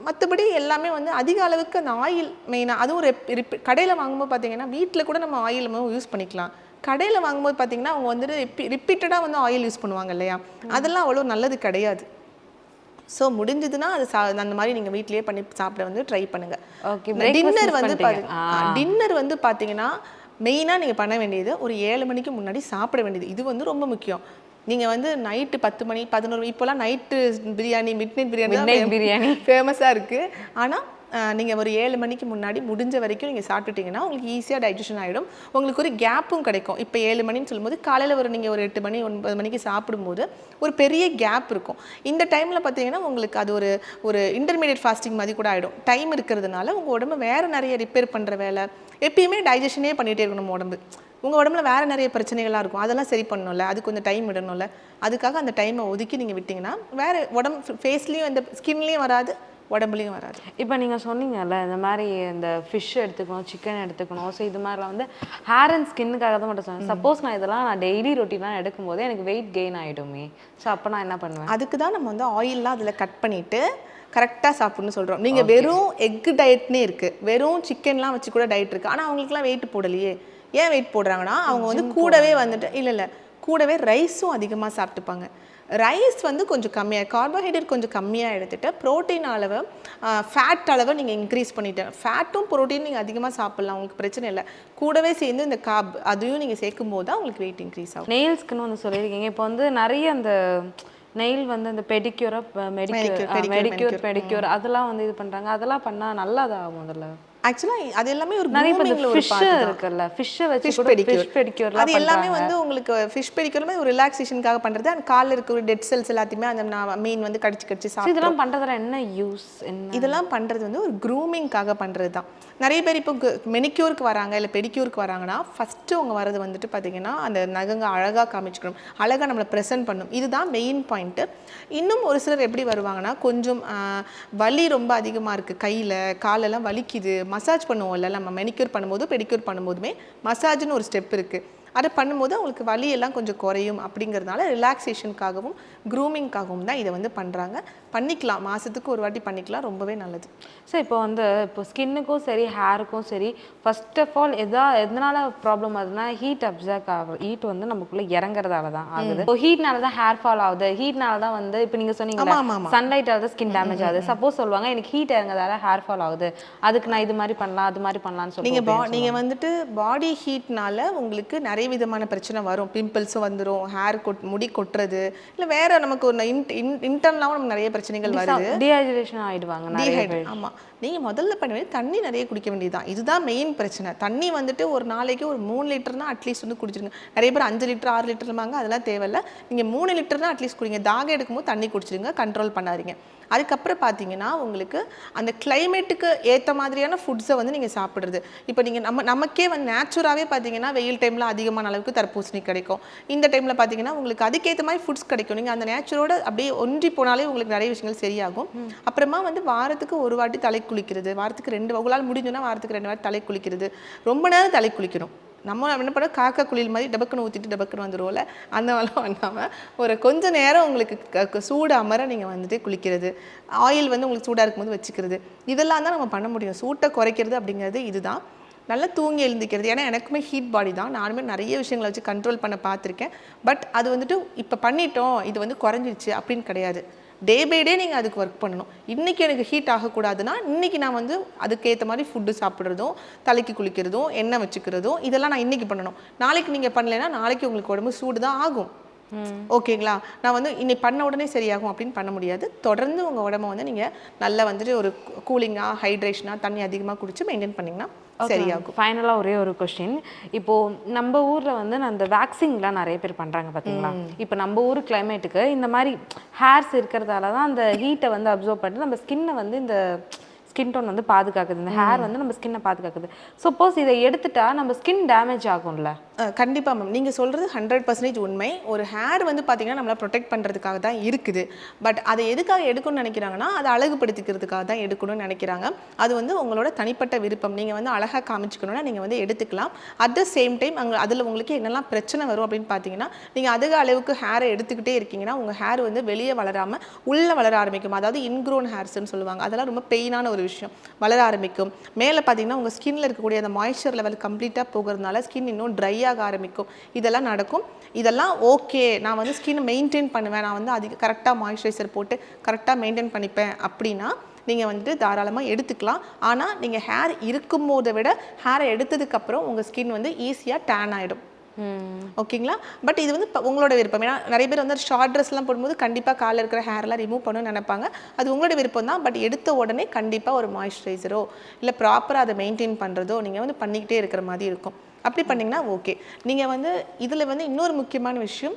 மற்றபடி எல்லாமே வந்து அதிக அளவுக்கு அந்த ஆயில் மெயினாக, அதுவும் கடையில் வாங்கும்போது பார்த்தீங்கன்னா, வீட்டில் கூட நம்ம ஆயில் யூஸ் பண்ணிக்கலாம். கடையில் வாங்கும்போது பார்த்தீங்கன்னா அவங்க வந்துட்டு ரிப்பீட்டடாக வந்து ஆயில் யூஸ் பண்ணுவாங்க இல்லையா, அதெல்லாம் அவ்வளோ நல்லது கிடையாது. ஸோ முடிஞ்சதுன்னா அது அந்த மாதிரி நீங்கள் வீட்லேயே பண்ணி சாப்பிட வந்து ட்ரை பண்ணுங்கள். டின்னர் வந்து பார்த்தீங்கன்னா மெயினாக நீங்கள் பண்ண வேண்டியது ஒரு 7 மணிக்கு முன்னாடி சாப்பிட வேண்டியது. இது வந்து ரொம்ப முக்கியம். நீங்கள் வந்து நைட்டு 10 மணி 11 மணி இப்போலாம் night biryani, mid night biryani ஃபேமஸாக இருக்குது. ஆனால் நீங்கள் ஒரு 7 மணிக்கு முன்னாடி முடிஞ்ச வரைக்கும் நீங்கள் சாப்பிட்டுட்டிங்கன்னா உங்களுக்கு ஈஸியாக டைஜஷன் ஆகிடும். உங்களுக்கு ஒரு கேப்பும் கிடைக்கும். இப்போ 7 மணின்னு சொல்லும்போது காலையில் நீங்கள் ஒரு 8 மணி 9 மணிக்கு சாப்பிடும்போது ஒரு பெரிய கேப் இருக்கும். இந்த டைமில் பார்த்தீங்கன்னா உங்களுக்கு அது ஒரு இன்டர்மீடியட் ஃபாஸ்டிங் மாதிரி கூட ஆகிடும். டைம் இருக்கிறதுனால உங்கள் உடம்பு வேறு நிறைய ரிப்பேர் பண்ணுற வேலை, எப்பயுமே டைஜஷனே பண்ணிகிட்டே இருக்கணும் உடம்பு. உங்கள் உடம்புல வேறு நிறைய பிரச்சனைகள்லாம் இருக்கும், அதெல்லாம் சரி பண்ணணும்ல, அது கொஞ்சம் டைம் விடணும்ல. அதுக்காக அந்த டைமை ஒதுக்கி நீங்கள் விட்டிங்கன்னா வேறு உடம்பு ஃபேஸ்லேயும் இந்த ஸ்கின்லேயும் வராது, உடம்புலையும் வராது. இப்போ நீங்கள் சொன்னீங்கல்ல இந்த மாதிரி இந்த ஃபிஷ் எடுத்துக்கணும், சிக்கன் எடுத்துக்கணும், ஸோ இது மாதிரிலாம் வந்து ஹேர் அண்ட் ஸ்கின்னுக்காக தான் மட்டும் சொன்னேன். சப்போஸ் நான் இதெல்லாம் டெய்லி ரொட்டீனாக எடுக்கும்போது எனக்கு வெயிட் கெயின் ஆகிடுமே, ஸோ அப்போ நான் என்ன பண்ணுவேன்? அதுக்கு தான் நம்ம வந்து ஆயிலெலாம் அதில் கட் பண்ணிவிட்டு கரெக்டாக சாப்பிட்ணுன்னு சொல்கிறோம். நீங்கள் வெறும் எக்கு டயட்னே இருக்குது, வெறும் சிக்கன்லாம் வச்சு கூட டயட் இருக்குது. ஆனால் அவங்களுக்குலாம் வெயிட் போடலையே. ஏன் வெயிட் போடுறாங்கன்னா அவங்க வந்து கூடவே வந்துட்டு இல்லை கூடவே ரைஸும் அதிகமாக சாப்பிட்டுப்பாங்க. ரைஸ் வந்து கொஞ்சம் கம்மியாக, கார்போஹைட்ரேட் கொஞ்சம் கம்மியாக எடுத்துகிட்டு ப்ரோட்டீன் அளவு, ஃபேட் அளவை நீங்கள் இன்க்ரீஸ் பண்ணிவிட்டு, ஃபேட்டும் ப்ரோட்டீன் நீங்கள் அதிகமாக சாப்பிட்லாம், உங்களுக்கு பிரச்சனை இல்லை. கூடவே சேர்ந்து இந்த கார்ப் அதையும் நீங்கள் சேர்க்கும் போது தான் உங்களுக்கு வெயிட் இன்க்ரீஸ் ஆகும். நெயில்ஸ்க்குன்னு வந்து சொல்லியிருக்கீங்க. இப்போ வந்து நிறைய அந்த நெயில் வந்து அந்த மெடிக்யூர் பெடிக்யூர் அதெல்லாம் வந்து இது பண்ணுறாங்க. அதெல்லாம் பண்ணால் நல்லதா முதல்ல? ஆக்சுவலாக அது எல்லாமே ஒரு நிறைய ஃபிஷ் இருக்குல்ல, ஃபிஷ்ஷை வச்சு ஃபிஷ் பெடிக்யூர் அது எல்லாமே வந்து உங்களுக்கு ஃபிஷ் பெடிக்யூர்மே ஒரு ரிலாக்ஸேஷனுக்காக பண்ணுறது. அந்த காலில் இருக்கிற டெட் செல்ஸ் எல்லாத்தையுமே அந்த மீன் வந்து கடிச்சு சாப்பிட்டு. இதெல்லாம் பண்ணுறதுல என்ன யூஸ்? இதெல்லாம் பண்ணுறது வந்து ஒரு க்ரூமிங்காக பண்ணுறது தான். நிறைய பேர் இப்போ மெனிக்யூருக்கு வராங்க இல்லை பெடிக்யூருக்கு வராங்கன்னா ஃபஸ்ட்டு அவங்க வரது வந்துட்டு பார்த்தீங்கன்னா அந்த நகங்க அழகாக காமிச்சுக்கணும், அழகாக நம்மளை ப்ரெசென்ட் பண்ணணும், இதுதான் மெயின் பாயிண்ட்டு. இன்னும் ஒரு சிலர் எப்படி வருவாங்கன்னா கொஞ்சம் வலி ரொம்ப அதிகமாக இருக்குது, கையில் காலெல்லாம் வலிக்குது, மசாஜ் பண்ணுவோம்ல நம்ம மெனிக்யூர் பண்ணும்போது பெடிக்யூர் பண்ணும்போதுமே மசாஜ்னு ஒரு ஸ்டெப் இருக்குது. அதை பண்ணும்போது அவங்களுக்கு வலியெல்லாம் கொஞ்சம் குறையும். அப்படிங்கிறதுனால ரிலாக்ஸேஷனுக்காகவும் க்ரூமிங்காகவும் தான் இதை வந்து பண்ணுறாங்க. பண்ணிக்கலாம், மாதத்துக்கு ஒரு வாட்டி பண்ணிக்கலாம், ரொம்பவே நல்லது. ஸோ இப்போ ஸ்கின்னுக்கும் சரி ஹேருக்கும் சரி ஃபர்ஸ்ட் ஆஃப் ஆல் எதனால ப்ராப்ளம் ஆகுதுன்னா ஹீட் அப்சர்வ் ஆகும். ஹீட் வந்து நமக்குள்ளே இறங்குறதால தான் ஆகுது. இப்போ ஹீட்னால தான் ஹேர் ஃபால் ஆகுது, ஹீட்னால தான் வந்து இப்போ நீங்கள் சொன்னீங்க சன்லைட்டால தான் ஸ்கின் டேமேஜ் ஆகுது. சப்போஸ் சொல்லுவாங்க எனக்கு ஹீட் இறங்குறதால ஹேர் ஃபால் ஆகுது, அதுக்கு நான் இது மாதிரி பண்ணலாம் அது மாதிரி பண்ணலாம்னு சொல்லி நீங்கள் வந்துட்டு பாடி ஹீட்னால உங்களுக்கு நிறைய விதமான பிரச்சனை வரும். பிம்பிள்ஸும் வந்துடும், ஹேர் முடி கொட்டுறது, இல்லை வேற நமக்கு ஒரு இன்டர்னலாகவும் நமக்கு நிறைய பிரச்சனைகள் வருது. டீஹைட்ரேஷன் ஆகிடுவாங்க. ஆமாம், நீங்கள் முதல்ல பண்ண வேண்டியது தண்ணி நிறைய குடிக்க வேண்டியதுதான். இதுதான் மெயின் பிரச்சனை. தண்ணி வந்துட்டு ஒரு நாளைக்கு ஒரு 3 லிட்டர்னா அட்லீஸ்ட் வந்து குடிச்சிருங்க. நிறைய பேர் 5 லிட்டர் 6 லிட்டர்மாங்க, அதெல்லாம் தேவையில்லை. நீங்கள் 3 லிட்டர்னா அட்லீஸ்ட் குடிங்க. தாகம் எடுக்கும்போது தண்ணி குடிச்சிருங்க, கண்ட்ரோல் பண்ணாதீங்க. அதுக்கப்புறம் பார்த்தீங்கன்னா உங்களுக்கு அந்த கிளைமேட்டுக்கு ஏற்ற மாதிரியான ஃபுட்ஸை வந்து நீங்கள் சாப்பிட்றது. இப்போ நீங்கள் நமக்கே வந்து நேச்சுராகவே பார்த்தீங்கன்னா வெயில் டைமில் அதிகமான அளவுக்கு தர்பூசணி கிடைக்கும். இந்த டைமில் பார்த்தீங்கன்னா உங்களுக்கு அதுக்கேற்ற மாதிரி ஃபுட்ஸ் கிடைக்கும். நீங்கள் அந்த நேச்சரோட அப்படியே ஒன்றி போனாலே உங்களுக்கு நிறைய விஷயங்கள் சரியாகும். அப்புறமா வந்து வாரத்துக்கு ஒரு வாட்டி தலை குளிக்கிறது, வாரத்துக்கு 2 உங்களால் முடிஞ்சுன்னா வாரத்துக்கு 2 வாட்டி தலை குளிக்கிறது. ரொம்ப நேரம் தலை குளிக்கணும். நம்ம என்ன பண்ண காக்கா குளியல் மாதிரி டபக்குன்னு ஊற்றிட்டு டபக்குன்னு வந்துடுவோம்ல, அந்த மாதிரிலாம் பண்ணாமல் ஒரு கொஞ்ச நேரம் உங்களுக்கு சூடு அமர நீங்கள் வந்துட்டு குளிக்கிறது, ஆயில் வந்து உங்களுக்கு சூடாக இருக்கும்போது வச்சுக்கிறது, இதெல்லாம் தான் நம்ம பண்ண முடியும். சூட்டை குறைக்கிறது அப்படிங்கிறது இதுதான். நல்லா தூங்கி எழுந்திக்கிறது. ஏன்னா எனக்குமே ஹீட் பாடி தான், நானுமே நிறைய விஷயங்களை வச்சு கண்ட்ரோல் பண்ண பார்த்துருக்கேன். பட் அது வந்துட்டு இப்போ பண்ணிட்டோம் இது வந்து குறைஞ்சிருச்சு அப்படின்னு கிடையாது. டே பை டே நீங்கள் அதுக்கு ஒர்க் பண்ணணும். இன்றைக்கி எனக்கு ஹீட் ஆகக்கூடாதுன்னா இன்றைக்கி நான் வந்து அதுக்கேற்ற மாதிரி ஃபுட்டு சாப்பிட்றதும், தலைக்கு குளிக்கிறதும், எண்ணெய் வச்சுக்கிறதும் இதெல்லாம் நான் இன்றைக்கி பண்ணணும். நாளைக்கு நீங்கள் பண்ணலைன்னா நாளைக்கு உங்களுக்கு உடம்பு சூடு தான் ஆகும். ஓகேங்களா? நான் வந்து இன்னைக்கு பண்ண உடனே சரியாகும் அப்படின்னு பண்ண முடியாது. தொடர்ந்து உங்கள் உடம்பை வந்து நீங்கள் நல்லா வந்துட்டு ஒரு கூலிங்காக, ஹைட்ரேஷனாக, தண்ணி அதிகமாக குடிச்சு மெயின்டைன் பண்ணிங்கன்னா சரியாகும். ஃபைனலாக ஒரே ஒரு கொஸ்டின். இப்போ நம்ம ஊரில் வந்து அந்த வேக்சின்லாம் நிறைய பேர் பண்ணுறாங்க பார்த்தீங்களா? இப்போ நம்ம ஊர் கிளைமேட்டுக்கு இந்த மாதிரி ஹேர்ஸ் இருக்கிறதால தான் அந்த ஹீட்டை வந்து அப்சர்வ் பண்ணிட்டு நம்ம ஸ்கின்னை வந்து இந்த ஸ்கின் டோன் வந்து பாதுகாக்குது, இந்த ஹேர் வந்து நம்ம ஸ்கின்னை பாதுகாக்குது. சப்போஸ் இதை எடுத்துட்டா நம்ம ஸ்கின் டேமேஜ் ஆகும்ல? கண்டிப்பாக மேம், நீங்கள் சொல்கிறது 100% உண்மை. ஒரு ஹேர் வந்து பார்த்திங்கன்னா நம்மளை ப்ரொடெக்ட் பண்ணுறதுக்காக தான் இருக்குது. பட் அதை எதுக்காக எடுக்கணும்னு நினைக்கிறாங்கன்னா அதை அழகுபடுத்திக்கிறதுக்காக தான் எடுக்கணும்னு நினைக்கிறாங்க. அது வந்து உங்களோட தனிப்பட்ட விருப்பம். நீங்கள் வந்து அழகாக காமிச்சிக்கணும்னா நீங்கள் வந்து எடுத்துக்கலாம். அட் த சேம் டைம் அதில் உங்களுக்கு என்னெல்லாம் பிரச்சனை வரும் அப்படின்னு பார்த்தீங்கன்னா, நீங்கள் அதிக அளவுக்கு ஹேரை எடுத்துக்கிட்டே இருக்கீங்கன்னா உங்கள் ஹேர் வந்து வெளியே வளராமல் உள்ளே வளர ஆரம்பிக்கும். அதாவது இன்க்ரோன் ஹேர்ஸ்ன்னு சொல்லுவாங்க. அதெல்லாம் ரொம்ப பெயினான ஒரு விஷயம். வளர ஆரம்பிக்கும். மேலே பார்த்தீங்கன்னா உங்கள் ஸ்கின்ல இருக்கக்கூடிய அந்த மாய்ஸ்சர் லெவல் கம்ப்ளீட்டாக போகிறதுனால ஸ்கின் இன்னும் ட்ரை ஆக ஆரம்பிக்கும். இதெல்லாம் நடக்கும். இதெல்லாம் ஓகே, நான் வந்து ஸ்கின் மெயின்டைன் பண்ணுவேன், நான் வந்து அதிக கரெக்டாக மாய்ஸ்சரைசர் போட்டு கரெக்டாக மெயின்டைன் பண்ணிப்பேன் அப்படின்னா நீங்கள் வந்துட்டு தாராளமாக எடுத்துக்கலாம். ஆனால் நீங்கள் ஹேர் இருக்கும்போதை விட ஹேரை எடுத்ததுக்கப்புறம் உங்கள் ஸ்கின் வந்து ஈஸியாக டேன் ஆகிடும். ஓகேங்களா? பட் இது வந்து உங்களோட விருப்பம். ஏன்னா நிறைய பேர் வந்து ஷார்ட் ட்ரெஸ்லாம் போடும்போது கண்டிப்பாக காலில் இருக்கிற ஹேர்லாம் ரிமூவ் பண்ணணும்னு நினைப்பாங்க. அது உங்களோட விருப்பம் தான். பட் எடுத்த உடனே கண்டிப்பாக ஒரு மாய்ஸ்சரைசரோ இல்லை ப்ராப்பராக அதை மெயின்டைன் பண்ணுறதோ நீங்கள் வந்து பண்ணிக்கிட்டே இருக்கிற மாதிரி இருக்கும். அப்படி பண்ணிங்கன்னா ஓகே. நீங்கள் வந்து இதில் வந்து இன்னொரு முக்கியமான விஷயம்,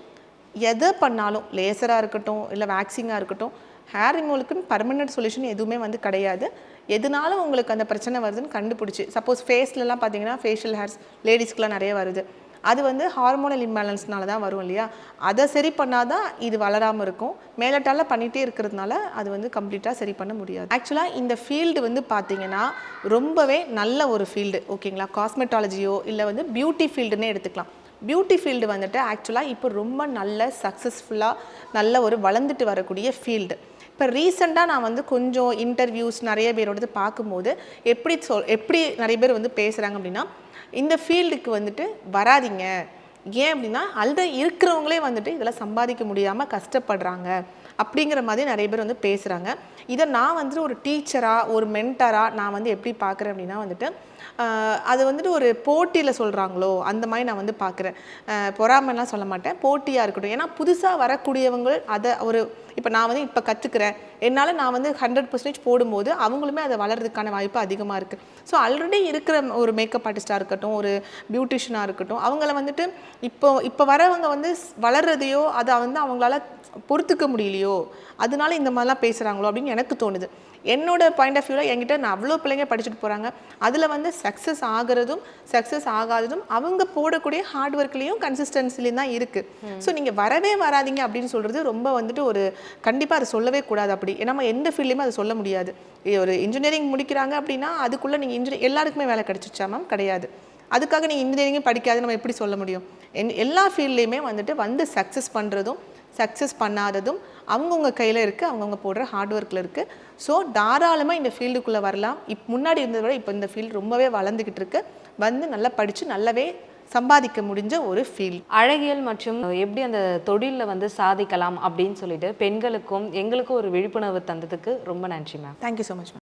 எதை பண்ணாலும் லேசராக இருக்கட்டும் இல்லை வேக்சிங்காக இருக்கட்டும், ஹேர் ரிமூவலுக்குன்னு பர்மனெண்ட் சொல்யூஷன் எதுவுமே வந்து கிடையாது. எதுனாலும் உங்களுக்கு அந்த பிரச்சனை வருதுன்னு கண்டுபிடிச்சி, சப்போஸ் ஃபேஸ்லலாம் பார்த்தீங்கன்னா ஃபேஷியல் ஹேர்ஸ் லேடிஸ்க்குலாம் நிறைய வருது. அது வந்து ஹார்மோனல் இம்பேலன்ஸ்னால தான் வரும் இல்லையா? அதை சரி பண்ணாதான் இது வளராமல் இருக்கும். மேலட்டால பண்ணிகிட்டே இருக்கிறதுனால அது வந்து கம்ப்ளீட்டாக சரி பண்ண முடியாது. ஆக்சுவலாக இந்த ஃபீல்டு வந்து பார்த்தீங்கன்னா ரொம்பவே நல்ல ஒரு ஃபீல்டு. ஓகேங்களா? காஸ்மெட்டாலஜியோ இல்லை வந்து பியூட்டி ஃபீல்டுன்னே எடுத்துக்கலாம். பியூட்டி ஃபீல்டு வந்துட்டு ஆக்சுவலாக இப்போ ரொம்ப நல்ல சக்ஸஸ்ஃபுல்லாக நல்ல ஒரு வளர்ந்துட்டு வரக்கூடிய ஃபீல்டு. இப்போ ரீசெண்டாக நான் வந்து கொஞ்சம் இன்டர்வியூஸ் நிறைய பேரோடது பார்க்கும்போது எப்படி நிறைய பேர் வந்து பேசுகிறாங்க அப்படின்னா, இந்த ஃபீல்டுக்கு வந்துட்டு வராதிங்க. ஏன் அப்படின்னா ஆல்ரெடி இருக்கிறவங்களே வந்துட்டு இதெல்லாம் சம்பாதிக்க முடியாமல் கஷ்டப்படுறாங்க அப்படிங்கிற மாதிரி நிறைய பேர் வந்து பேசுகிறாங்க. இதை நான் வந்துட்டு ஒரு டீச்சராக ஒரு மென்டராக நான் வந்து எப்படி பார்க்குறேன் அப்படின்னா வந்துட்டு, அது வந்துட்டு ஒரு போட்டியில் சொல்கிறாங்களோ அந்த மாதிரி நான் வந்து பார்க்குறேன். பொறாமைலாம் சொல்ல மாட்டேன், போட்டியாக இருக்கட்டும். ஏன்னா புதுசாக வரக்கூடியவங்க அதை ஒரு இப்போ நான் வந்து இப்போ கற்றுக்கிறேன், என்னால் நான் வந்து 100% போடும்போது அவங்களுமே அதை வளர்றதுக்கான வாய்ப்பு அதிகமாக இருக்குது. ஸோ ஆல்ரெடி இருக்கிற ஒரு மேக்கப் ஆர்டிஸ்ட்டாக இருக்கட்டும், ஒரு பியூட்டிஷியனாக இருக்கட்டும், அவங்கள வந்துட்டு இப்போ வரவங்க வந்து வளர்றதையோ அதை வந்து அவங்களால பொறுத்துக்க முடியலையோ அதனால இந்த மாதிரிலாம் பேசுகிறாங்களோ அப்படின்னு எனக்கு தோணுது. என்னோட பாயிண்ட் ஆஃப் வியூவில் என்கிட்ட நான் அவ்வளோ பிள்ளைங்க படிச்சுட்டு போகிறாங்க. அதில் வந்து சக்ஸஸ் ஆகிறதும் சக்ஸஸ் ஆகாததும் அவங்க போடக்கூடிய ஹார்ட் ஒர்க்லேயும் கன்சிஸ்டன்சிலையும் தான் இருக்குது. ஸோ நீங்கள் வரவே வராதிங்க அப்படின்னு சொல்கிறது ரொம்ப வந்துட்டு ஒரு கண்டிப்பாக அதை சொல்லவே கூடாது. அப்படி நம்ம எந்த ஃபீல்ட்லையுமே அதை சொல்ல முடியாது. ஒரு இன்ஜினியரிங் முடிக்கிறாங்க அப்படின்னா அதுக்குள்ளே நீங்கள் எல்லாருக்குமே வேலை கிடச்சிச்சா மேம்? கிடையாது. அதுக்காக நீங்கள் இன்ஜினியரிங்கே படிக்காது நம்ம எப்படி சொல்ல முடியும்? எல்லா ஃபீல்ட்லேயுமே வந்துட்டு வந்து சக்ஸஸ் பண்ணுறதும் சக்ஸஸ் பண்ணாததும் அவங்கவுங்க கையில் இருக்குது, அவங்கவுங்க போடுற ஹார்ட் ஒர்க்கில் இருக்குது. ஸோ தாராளமாக இந்த ஃபீல்டுக்குள்ளே வரலாம். முன்னாடி இருந்ததை விட இப்போ இந்த ஃபீல்டு ரொம்பவே வளர்ந்துக்கிட்டு இருக்கு. வந்து நல்லா படித்து நல்லாவே சம்பாதிக்க முடிஞ்ச ஒரு ஃபீல்ட். அழகியல் மற்றும் எப்படி அந்த தொழிலில் வந்து சாதிக்கலாம் அப்படின்னு சொல்லிட்டு பெண்களுக்கும் எங்களுக்கும் ஒரு விழிப்புணர்வு தந்ததுக்கு ரொம்ப நன்றி ma'am. Thank you so much ma'am.